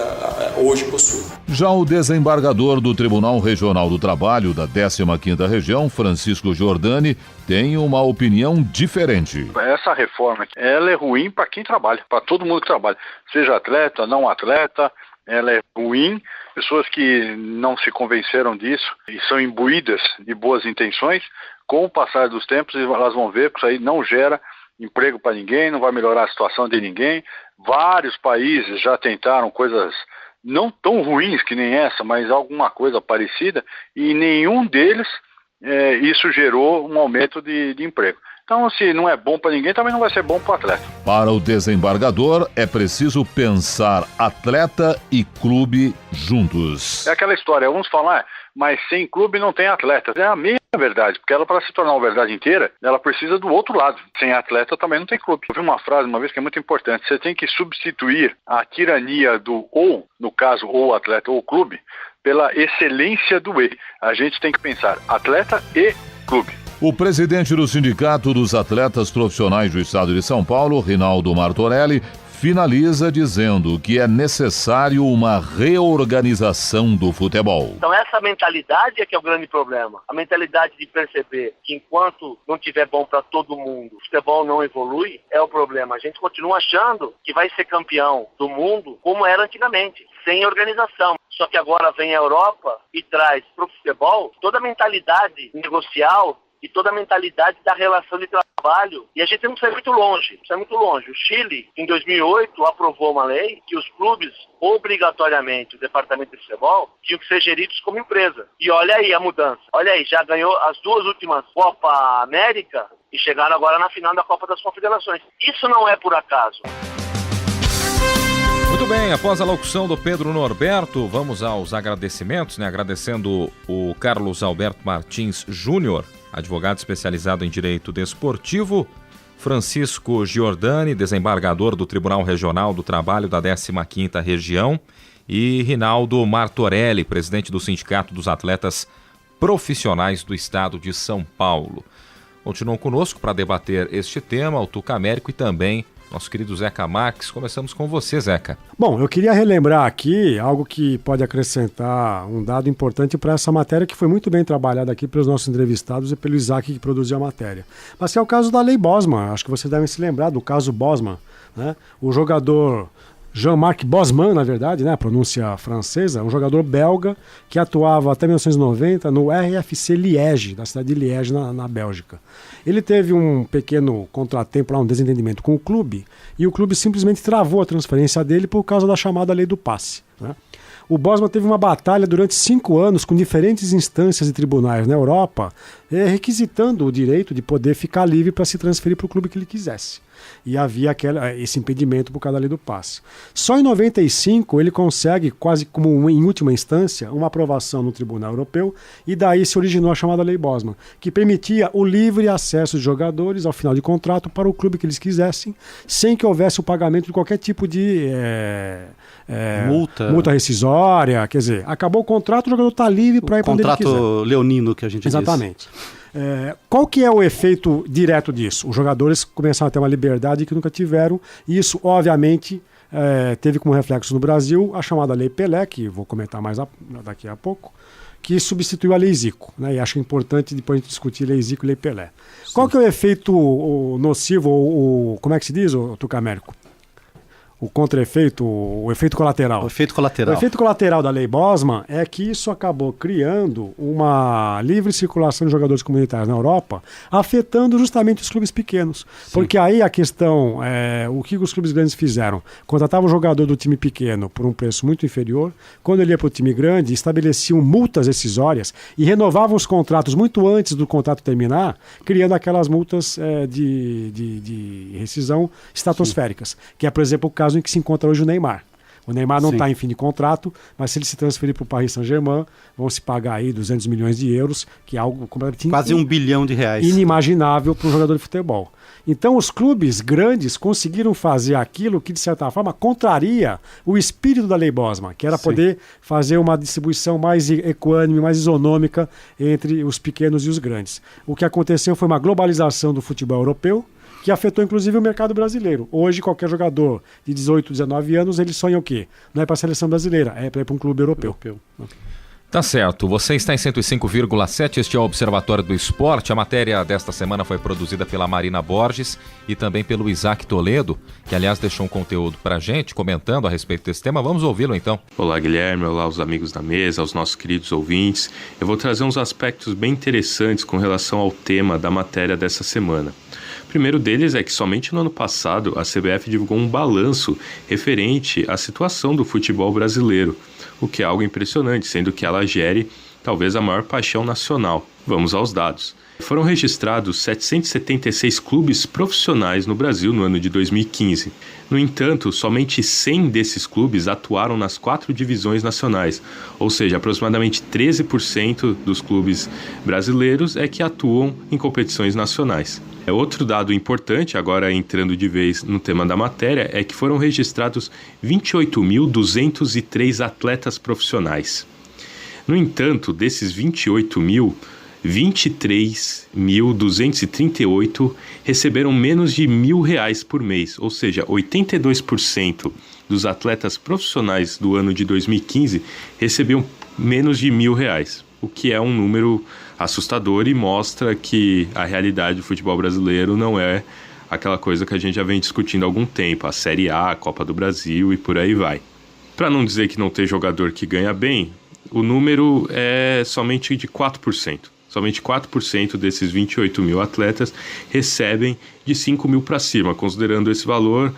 hoje possui. Já o desembargador do Tribunal Regional do Trabalho da 15ª Região, Francisco Giordani, tem uma opinião diferente. Essa reforma, ela é ruim para quem trabalha, para todo mundo que trabalha, seja atleta, não atleta, ela é ruim. Pessoas que não se convenceram disso e são imbuídas de boas intenções, com o passar dos tempos elas vão ver que isso aí não gera emprego para ninguém, não vai melhorar a situação de ninguém. Vários países já tentaram coisas não tão ruins que nem essa, mas alguma coisa parecida, e nenhum deles isso gerou um aumento de emprego. Então, se não é bom para ninguém, também não vai ser bom para o atleta. Para o desembargador, é preciso pensar atleta e clube juntos. É aquela história, uns falam, mas sem clube não tem atleta. É a mesma verdade, porque ela, para se tornar uma verdade inteira, ela precisa do outro lado. Sem atleta também não tem clube. Eu vi uma frase uma vez que é muito importante: você tem que substituir a tirania do ou, no caso, ou atleta ou clube, pela excelência do e. A gente tem que pensar atleta e clube. O presidente do Sindicato dos Atletas Profissionais do Estado de São Paulo, Rinaldo Martorelli, finaliza dizendo que é necessário uma reorganização do futebol. Então essa mentalidade é que é o grande problema. A mentalidade de perceber que enquanto não tiver bom para todo mundo, o futebol não evolui, é o problema. A gente continua achando que vai ser campeão do mundo como era antigamente, sem organização. Só que agora vem a Europa e traz para o futebol toda a mentalidade negocial e toda a mentalidade da relação de trabalho. E a gente não precisa ir muito longe. O Chile, em 2008, aprovou uma lei que os clubes, obrigatoriamente, o departamento de futebol, tinham que ser geridos como empresa. E olha aí a mudança. Olha aí, já ganhou as 2 últimas Copa América e chegaram agora na final da Copa das Confederações. Isso não é por acaso. Muito bem, após a locução do Pedro Norberto, vamos aos agradecimentos, agradecendo o Carlos Alberto Martins Júnior, advogado especializado em Direito Desportivo, Francisco Giordani, desembargador do Tribunal Regional do Trabalho da 15ª Região, e Rinaldo Martorelli, presidente do Sindicato dos Atletas Profissionais do Estado de São Paulo. Continuam conosco para debater este tema o Tuca Américo e também nosso querido Zeca Marques. Começamos com você, Zeca. Bom, eu queria relembrar aqui algo que pode acrescentar um dado importante para essa matéria, que foi muito bem trabalhada aqui pelos nossos entrevistados e pelo Isaac, que produziu a matéria. Mas que é o caso da Lei Bosman. Acho que vocês devem se lembrar do caso Bosman, né? O jogador Jean-Marc Bosman, na verdade, a pronúncia francesa, um jogador belga que atuava até 1990 no RFC Liège, da cidade de Liège, na Bélgica. Ele teve um pequeno contratempo lá, um desentendimento com o clube, e o clube simplesmente travou a transferência dele por causa da chamada lei do passe, né? O Bosman teve uma batalha durante 5 anos com diferentes instâncias e tribunais na Europa, requisitando o direito de poder ficar livre para se transferir para o clube que ele quisesse. E havia esse impedimento por causa da lei do passe. Só em 95 ele consegue, quase como em última instância, uma aprovação no Tribunal Europeu, e daí se originou a chamada Lei Bosman, que permitia o livre acesso de jogadores ao final de contrato para o clube que eles quisessem, sem que houvesse o pagamento de qualquer tipo de multa rescisória. Quer dizer, acabou o contrato, o jogador está livre para ir para onde ele quiser. Contrato leonino que a gente Exatamente. Qual que é o efeito direto disso? Os jogadores começaram a ter uma liberdade que nunca tiveram, e isso, obviamente, teve como reflexo no Brasil a chamada Lei Pelé, que vou comentar mais daqui a pouco, que substituiu a Lei Zico, né? E acho importante depois a gente discutir Lei Zico e Lei Pelé. Sim. Qual que é o efeito nocivo, como é que se diz, Tuca Américo? O contra-efeito, o efeito colateral. O efeito colateral. O efeito colateral da Lei Bosman é que isso acabou criando uma livre circulação de jogadores comunitários na Europa, afetando justamente os clubes pequenos. Sim. Porque aí a questão, o que os clubes grandes fizeram? Contratavam o jogador do time pequeno por um preço muito inferior, quando ele ia para o time grande, estabeleciam multas rescisórias e renovavam os contratos muito antes do contrato terminar, criando aquelas multas de rescisão estratosféricas, que é, por exemplo, o caso em que se encontra hoje o Neymar. O Neymar não Sim. está em fim de contrato, mas se ele se transferir para o Paris Saint-Germain, vão se pagar aí 200 milhões de euros, que é algo completamente Quase R$1 bilhão. inimaginável para um jogador de futebol. Então os clubes grandes conseguiram fazer aquilo que, de certa forma, contraria o espírito da Lei Bosman, que era poder fazer uma distribuição mais equânime, mais isonômica entre os pequenos e os grandes. O que aconteceu foi uma globalização do futebol europeu, que afetou inclusive o mercado brasileiro. Hoje, qualquer jogador de 18, 19 anos, ele sonha o quê? Não é para a seleção brasileira, é para ir para um clube europeu. Tá certo, você está em 105,7, este é o Observatório do Esporte. A matéria desta semana foi produzida pela Marina Borges e também pelo Isaac Toledo, que aliás deixou um conteúdo pra gente, comentando a respeito desse tema. Vamos ouvi-lo então. Olá Guilherme, olá os amigos da mesa, aos nossos queridos ouvintes. Eu vou trazer uns aspectos bem interessantes com relação ao tema da matéria dessa semana. O primeiro deles é que somente no ano passado a CBF divulgou um balanço referente à situação do futebol brasileiro, o que é algo impressionante, sendo que ela gere talvez a maior paixão nacional. Vamos aos dados. Foram registrados 776 clubes profissionais no Brasil no ano de 2015. No entanto, somente 100 desses clubes atuaram nas 4 divisões nacionais, ou seja, aproximadamente 13% dos clubes brasileiros é que atuam em competições nacionais. Outro dado importante, agora entrando de vez no tema da matéria, é que foram registrados 28.203 atletas profissionais. No entanto, desses 28.000, 23.238 receberam menos de R$1.000 por mês, ou seja, 82% dos atletas profissionais do ano de 2015 recebiam menos de R$1.000, o que é um número assustador e mostra que a realidade do futebol brasileiro não é aquela coisa que a gente já vem discutindo há algum tempo, a Série A, a Copa do Brasil e por aí vai. Para não dizer que não tem jogador que ganha bem, o número é somente de 4%. Somente 4% desses 28 mil atletas recebem de 5 mil para cima, considerando esse valor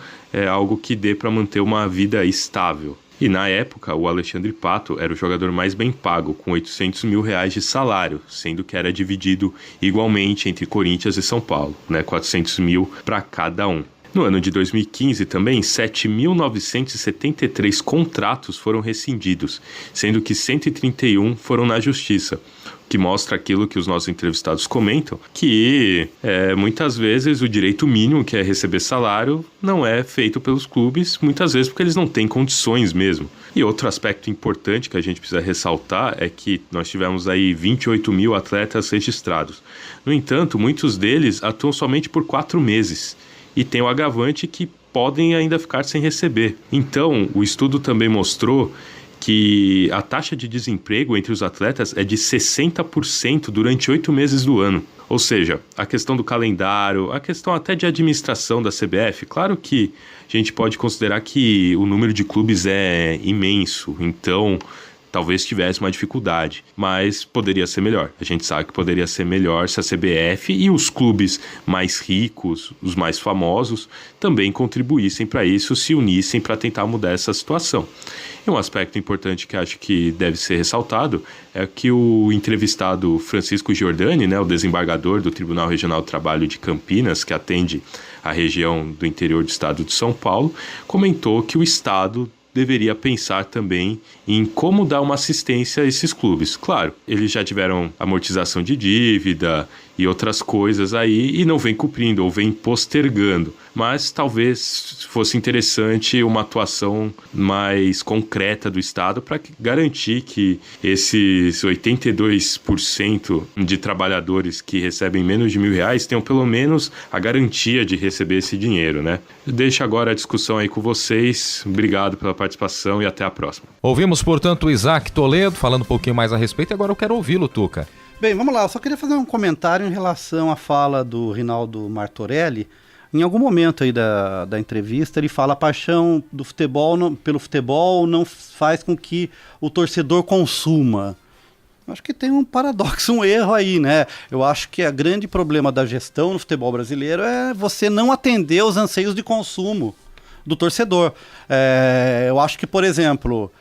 algo que dê para manter uma vida estável. E na época, o Alexandre Pato era o jogador mais bem pago, com R$800 mil de salário, sendo que era dividido igualmente entre Corinthians e São Paulo, 400 mil para cada um. No ano de 2015 também, 7.973 contratos foram rescindidos, sendo que 131 foram na justiça, que mostra aquilo que os nossos entrevistados comentam, que muitas vezes o direito mínimo, que é receber salário, não é feito pelos clubes, muitas vezes porque eles não têm condições mesmo. E outro aspecto importante que a gente precisa ressaltar é que nós tivemos aí 28 mil atletas registrados. No entanto, muitos deles atuam somente por 4 meses. E tem o agravante que podem ainda ficar sem receber. Então, o estudo também mostrou que a taxa de desemprego entre os atletas é de 60% durante 8 meses do ano. Ou seja, a questão do calendário, a questão até de administração da CBF, claro que a gente pode considerar que o número de clubes é imenso, então talvez tivesse uma dificuldade, mas poderia ser melhor. A gente sabe que poderia ser melhor se a CBF e os clubes mais ricos, os mais famosos, também contribuíssem para isso, se unissem para tentar mudar essa situação. E um aspecto importante que acho que deve ser ressaltado é que o entrevistado Francisco Giordani, o desembargador do Tribunal Regional do Trabalho de Campinas, que atende a região do interior do estado de São Paulo, comentou que o estado deveria pensar também em como dar uma assistência a esses clubes. Claro, eles já tiveram amortização de dívida e outras coisas aí e não vem cumprindo ou vem postergando. Mas talvez fosse interessante uma atuação mais concreta do Estado para garantir que esses 82% de trabalhadores que recebem menos de R$1.000 tenham pelo menos a garantia de receber esse dinheiro, Deixo agora a discussão aí com vocês. Obrigado pela participação e até a próxima. Ouvimos, portanto, o Isaac Toledo falando um pouquinho mais a respeito e agora eu quero ouvi-lo, Tuca. Bem, vamos lá. Eu só queria fazer um comentário em relação à fala do Rinaldo Martorelli. Em algum momento aí da entrevista, ele fala: a paixão do futebol pelo futebol não faz com que o torcedor consuma. Eu acho que tem um paradoxo, um erro aí, Eu acho que o grande problema da gestão no futebol brasileiro é você não atender os anseios de consumo do torcedor. Eu acho que, por exemplo,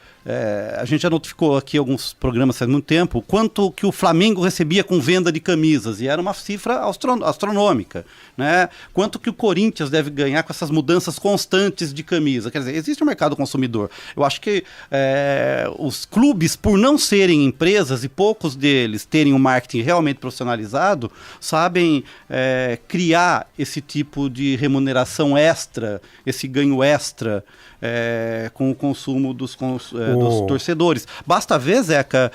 A gente já notificou aqui alguns programas faz muito tempo quanto que o Flamengo recebia com venda de camisas, e era uma cifra astronômica, né? Quanto que o Corinthians deve ganhar com essas mudanças constantes de camisa. Quer dizer, existe um mercado consumidor. Eu acho que os clubes, por não serem empresas e poucos deles terem um marketing realmente profissionalizado, sabem criar esse tipo de remuneração extra, esse ganho extra com o consumo dos torcedores. Basta ver, Zeca,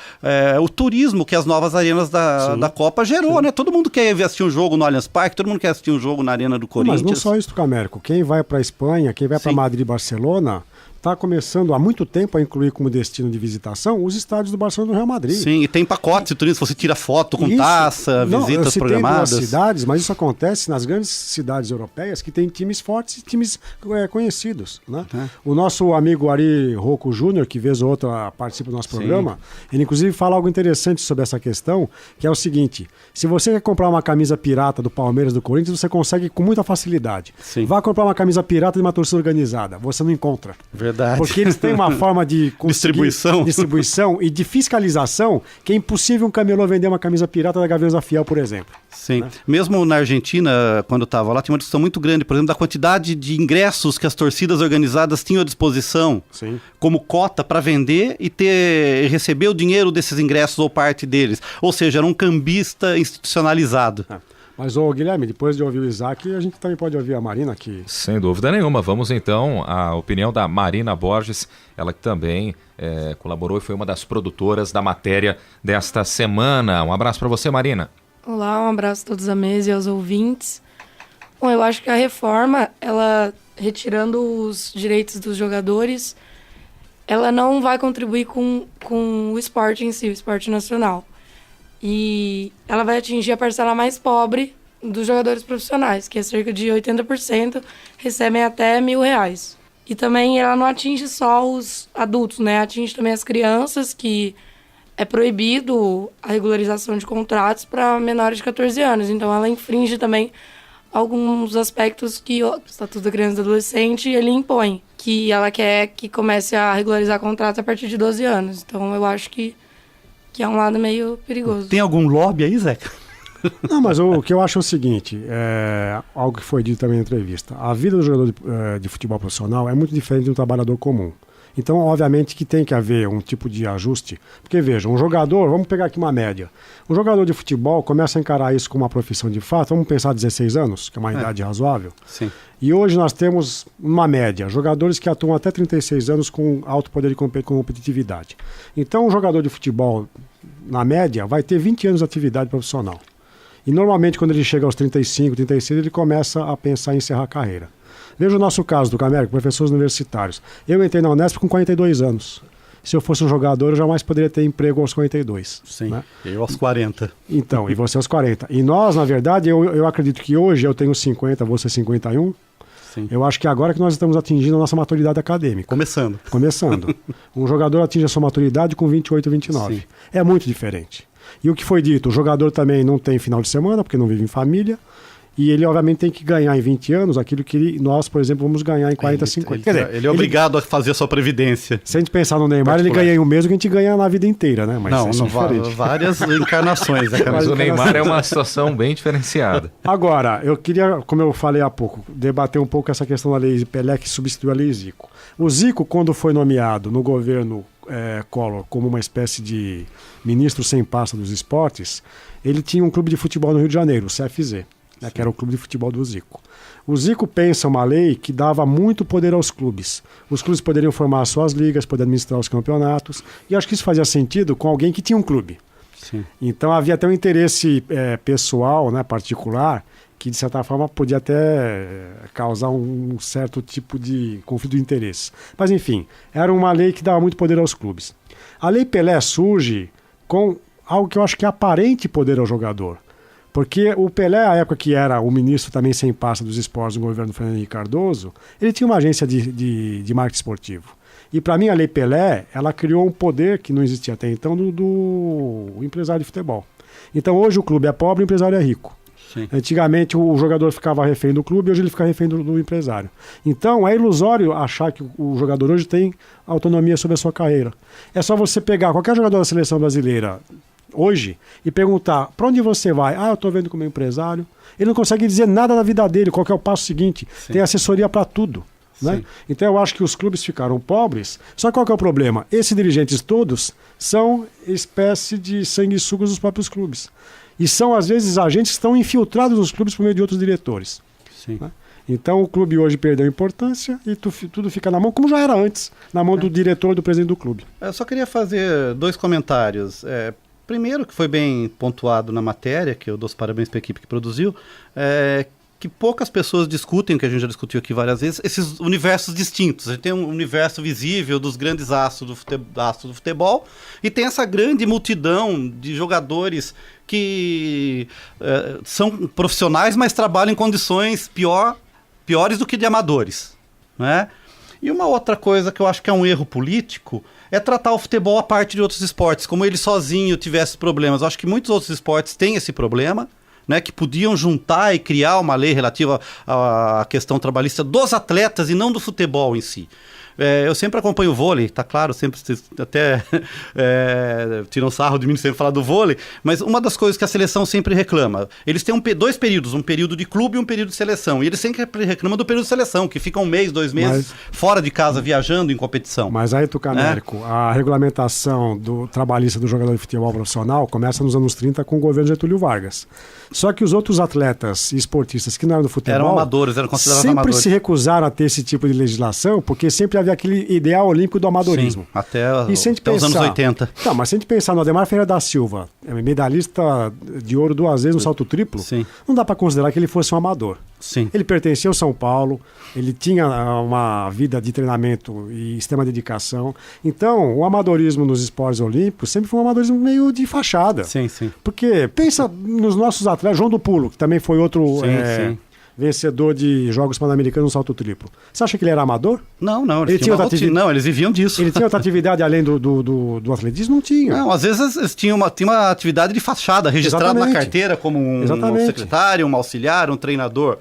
o turismo que as novas arenas da Copa gerou, sim, né? Todo mundo quer assistir um jogo no Allianz Parque, todo mundo quer assistir um jogo na Arena do Corinthians. Mas não só isso, Camérico. Quem vai para a Espanha, quem vai para Madrid e Barcelona, está começando há muito tempo a incluir como destino de visitação os estádios do Barcelona e do Real Madrid. Sim, e tem pacotes de turismo, você tira foto com taça, visitas programadas. Duas cidades, mas isso acontece nas grandes cidades europeias que têm times fortes e times conhecidos, né? O nosso amigo Ari Rocco Júnior, que vez ou outra participa do nosso programa, ele inclusive fala algo interessante sobre essa questão, que é o seguinte: se você quer comprar uma camisa pirata do Palmeiras, do Corinthians, você consegue com muita facilidade. Sim. Vá comprar uma camisa pirata de uma torcida organizada, você não encontra. Verdade. Porque eles têm uma forma de distribuição e de fiscalização que é impossível um camelô vender uma camisa pirata da Gaveza Fiel, por exemplo. Sim. Né? Mesmo na Argentina, quando eu estava lá, tinha uma discussão muito grande, por exemplo, da quantidade de ingressos que as torcidas organizadas tinham à disposição, sim, como cota para vender e receber o dinheiro desses ingressos ou parte deles. Ou seja, era um cambista institucionalizado. Mas, Guilherme, depois de ouvir o Isaac, a gente também pode ouvir a Marina aqui. Sem dúvida nenhuma. Vamos então à opinião da Marina Borges, ela que também colaborou e foi uma das produtoras da matéria desta semana. Um abraço para você, Marina. Olá, um abraço a todos a mesa e aos ouvintes. Bom, eu acho que a reforma, ela retirando os direitos dos jogadores, ela não vai contribuir com o esporte em si, o esporte nacional. E ela vai atingir a parcela mais pobre dos jogadores profissionais, que é cerca de 80%, recebem até R$1.000. E também ela não atinge só os adultos, né? Atinge também as crianças, que é proibido a regularização de contratos para menores de 14 anos. Então ela infringe também alguns aspectos que o Estatuto da Criança e do Adolescente ele impõe, que ela quer que comece a regularizar contratos a partir de 12 anos. Então eu acho que é um lado meio perigoso. Tem algum lobby aí, Zeca? Não, mas o que eu acho é o seguinte, algo que foi dito também na entrevista. A vida do jogador de futebol profissional é muito diferente de um trabalhador comum. Então, obviamente que tem que haver um tipo de ajuste. Porque, veja, um jogador, vamos pegar aqui uma média. Um jogador de futebol começa a encarar isso como uma profissão de fato, vamos pensar 16 anos, que é uma idade razoável. Sim. E hoje nós temos uma média, jogadores que atuam até 36 anos com alto poder de competitividade. Então, um jogador de futebol, na média, vai ter 20 anos de atividade profissional. E normalmente, quando ele chega aos 35, 36, ele começa a pensar em encerrar a carreira. Veja o nosso caso do Camérico, professores universitários. Eu entrei na Unesp com 42 anos. Se eu fosse um jogador, eu jamais poderia ter emprego aos 42. Sim, né? Eu aos 40. Então, e você aos 40. E nós, na verdade, eu acredito que hoje eu tenho 50, você 51. Sim. Eu acho que agora que nós estamos atingindo a nossa maturidade acadêmica. Começando. Um jogador atinge a sua maturidade com 28, 29. Sim. É muito diferente. E o que foi dito, o jogador também não tem final de semana, porque não vive em família. E ele, obviamente, tem que ganhar em 20 anos aquilo que nós, por exemplo, vamos ganhar em 40, 50. Quer dizer, ele é obrigado a fazer a sua previdência. Se a gente pensar no Neymar, ele ganha em um mês o que a gente ganha na vida inteira, né? Mas não várias encarnações. Mas o Neymar é uma situação bem diferenciada. Agora, eu queria, como eu falei há pouco, debater um pouco essa questão da lei Pelé que substituiu a lei Zico. O Zico, quando foi nomeado no governo Collor como uma espécie de ministro sem pasta dos esportes, ele tinha um clube de futebol no Rio de Janeiro, o CFZ. Que era o clube de futebol do Zico. O Zico pensa uma lei que dava muito poder aos clubes. Os clubes poderiam formar suas ligas, poder administrar os campeonatos, e acho que isso fazia sentido com alguém que tinha um clube. Sim. Então havia até um interesse pessoal, né, particular, que de certa forma podia até causar um certo tipo de conflito de interesse. Mas enfim, era uma lei que dava muito poder aos clubes. A lei Pelé surge com algo que eu acho que é aparente poder ao jogador. Porque o Pelé, à época que era o ministro também sem pasta dos esportes do governo Fernando Henrique Cardoso, ele tinha uma agência de marketing esportivo. E para mim a Lei Pelé, ela criou um poder que não existia até então do empresário de futebol. Então hoje o clube é pobre e o empresário é rico. Sim. Antigamente o jogador ficava refém do clube, hoje ele fica refém do empresário. Então é ilusório achar que o jogador hoje tem autonomia sobre a sua carreira. É só você pegar qualquer jogador da seleção brasileira hoje e perguntar para onde você vai. Eu estou vendo como empresário. Ele não consegue dizer nada da vida dele, qual que é o passo seguinte. Sim. Tem assessoria para tudo. Né? Então eu acho que os clubes ficaram pobres. Só que qual que é o problema? Esses dirigentes todos são espécie de sanguessugas dos próprios clubes. E são, às vezes, agentes que estão infiltrados nos clubes por meio de outros diretores. Sim. Né? Então o clube hoje perdeu importância e tudo fica na mão, como já era antes, na mão do diretor, do presidente do clube. Eu só queria fazer 2 comentários. Primeiro, que foi bem pontuado na matéria, que eu dou os parabéns para a equipe que produziu, que poucas pessoas discutem, que a gente já discutiu aqui várias vezes, esses universos distintos. A gente tem um universo visível dos grandes astros do futebol e tem essa grande multidão de jogadores que são profissionais, mas trabalham em condições piores do que de amadores, né? E uma outra coisa que eu acho que é um erro político é tratar o futebol à parte de outros esportes, como ele sozinho tivesse problemas. Eu acho que muitos outros esportes têm esse problema, né, que podiam juntar e criar uma lei relativa à questão trabalhista dos atletas e não do futebol em si. Eu sempre acompanho o vôlei, tá claro, sempre até tiram sarro de mim sempre falar do vôlei, mas uma das coisas que a seleção sempre reclama, eles têm 2 períodos, um período de clube e um período de seleção, e eles sempre reclamam do período de seleção, que fica 1 mês, 2 meses fora de casa, viajando em competição. Mas aí, Tucanérico, a regulamentação do trabalhista do jogador de futebol profissional começa nos anos 30 com o governo Getúlio Vargas. Só que os outros atletas e esportistas que não eram do futebol eram amadores, eram considerados sempre amadores. Se recusaram a ter esse tipo de legislação, porque sempre havia aquele ideal olímpico do amadorismo. Sim, até os anos 80. Tá, mas se a gente pensar no Ademar Ferreira da Silva, medalhista de ouro 2 vezes no salto triplo, sim, não dá para considerar que ele fosse um amador. Sim. Ele pertencia ao São Paulo, ele tinha uma vida de treinamento e extrema dedicação. Então, o amadorismo nos esportes olímpicos sempre foi um amadorismo meio de fachada. Sim, sim. Porque pensa nos nossos atletas, João do Pulo, que também foi outro vencedor de Jogos Pan-Americanos no salto triplo. Você acha que ele era amador? Não, não, eles viviam disso. Ele tinha outra atividade além do atletismo? Não tinha. Não, às vezes eles tinham uma atividade de fachada, registrada na carteira como um secretário, um auxiliar, um treinador.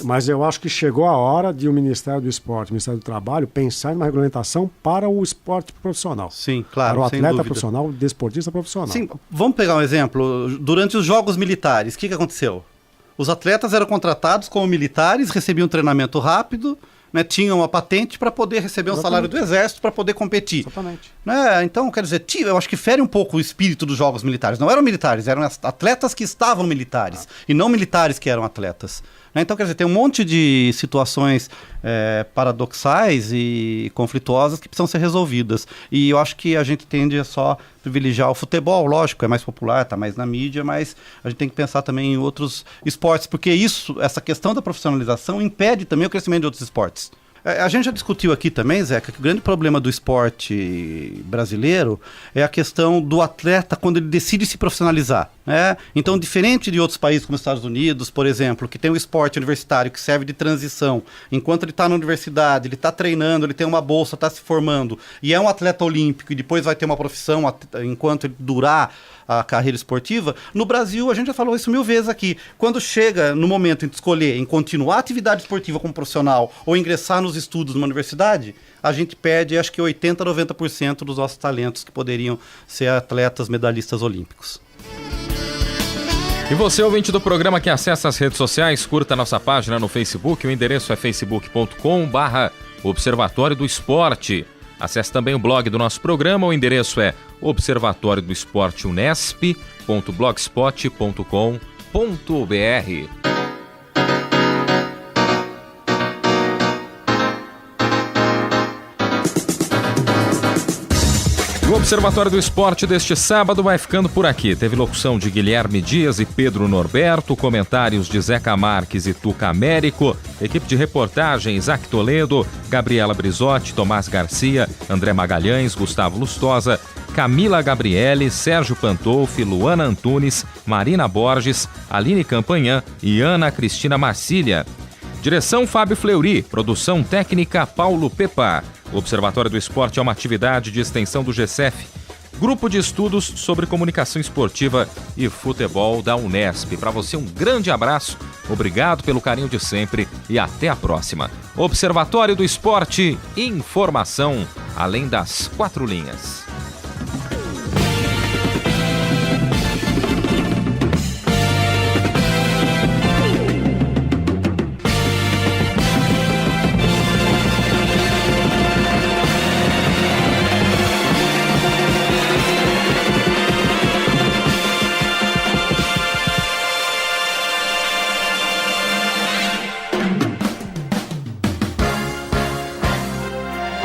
Mas eu acho que chegou a hora de o Ministério do Esporte, o Ministério do Trabalho, pensar em uma regulamentação para o esporte profissional. Sim, claro. Para o atleta profissional, o desportista profissional. Sim, vamos pegar um exemplo. Durante os Jogos Militares, o que aconteceu? Os atletas eram contratados como militares, recebiam treinamento rápido, né, tinham uma patente para poder receber um salário do Exército para poder competir. Exatamente. Né? Então, quer dizer, eu acho que fere um pouco o espírito dos Jogos Militares. Não eram militares, eram atletas que estavam militares e não militares que eram atletas. Então, quer dizer, tem um monte de situações paradoxais e conflituosas que precisam ser resolvidas. E eu acho que a gente tende a só privilegiar o futebol, lógico, é mais popular, está mais na mídia, mas a gente tem que pensar também em outros esportes, porque essa questão da profissionalização impede também o crescimento de outros esportes. A gente já discutiu aqui também, Zeca, que o grande problema do esporte brasileiro é a questão do atleta quando ele decide se profissionalizar, né? Então, diferente de outros países como os Estados Unidos, por exemplo, que tem um esporte universitário que serve de transição, enquanto ele está na universidade, ele está treinando, ele tem uma bolsa, está se formando, e é um atleta olímpico e depois vai ter uma profissão enquanto ele durar a carreira esportiva. No Brasil, a gente já falou isso 1000 vezes aqui, quando chega no momento de escolher em continuar a atividade esportiva como profissional ou ingressar nos estudos numa universidade, a gente perde acho que 80% a 90% dos nossos talentos que poderiam ser atletas medalhistas olímpicos. E você, ouvinte do programa que acessa as redes sociais, curta a nossa página no Facebook, o endereço é facebook.com/Observatório do Esporte. Acesse também o blog do nosso programa, o endereço é observatoriodoesporteunesp.blogspot.com.br. O Observatório do Esporte deste sábado vai ficando por aqui. Teve locução de Guilherme Dias e Pedro Norberto, comentários de Zeca Marques e Tuca Américo, equipe de reportagem Isaac Toledo, Gabriela Brizotti, Tomás Garcia, André Magalhães, Gustavo Lustosa, Camila Gabriele, Sérgio Pantolfi, Luana Antunes, Marina Borges, Aline Campanhã e Ana Cristina Marcília. Direção Fábio Fleury, produção técnica Paulo Pepa. O Observatório do Esporte é uma atividade de extensão do GCEF, Grupo de Estudos sobre Comunicação Esportiva e Futebol da Unesp. Para você, um grande abraço, obrigado pelo carinho de sempre e até a próxima. Observatório do Esporte, informação além das 4 linhas.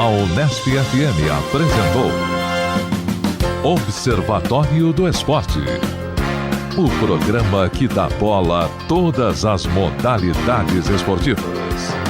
A Unesp FM apresentou Observatório do Esporte, o programa que dá bola a todas as modalidades esportivas.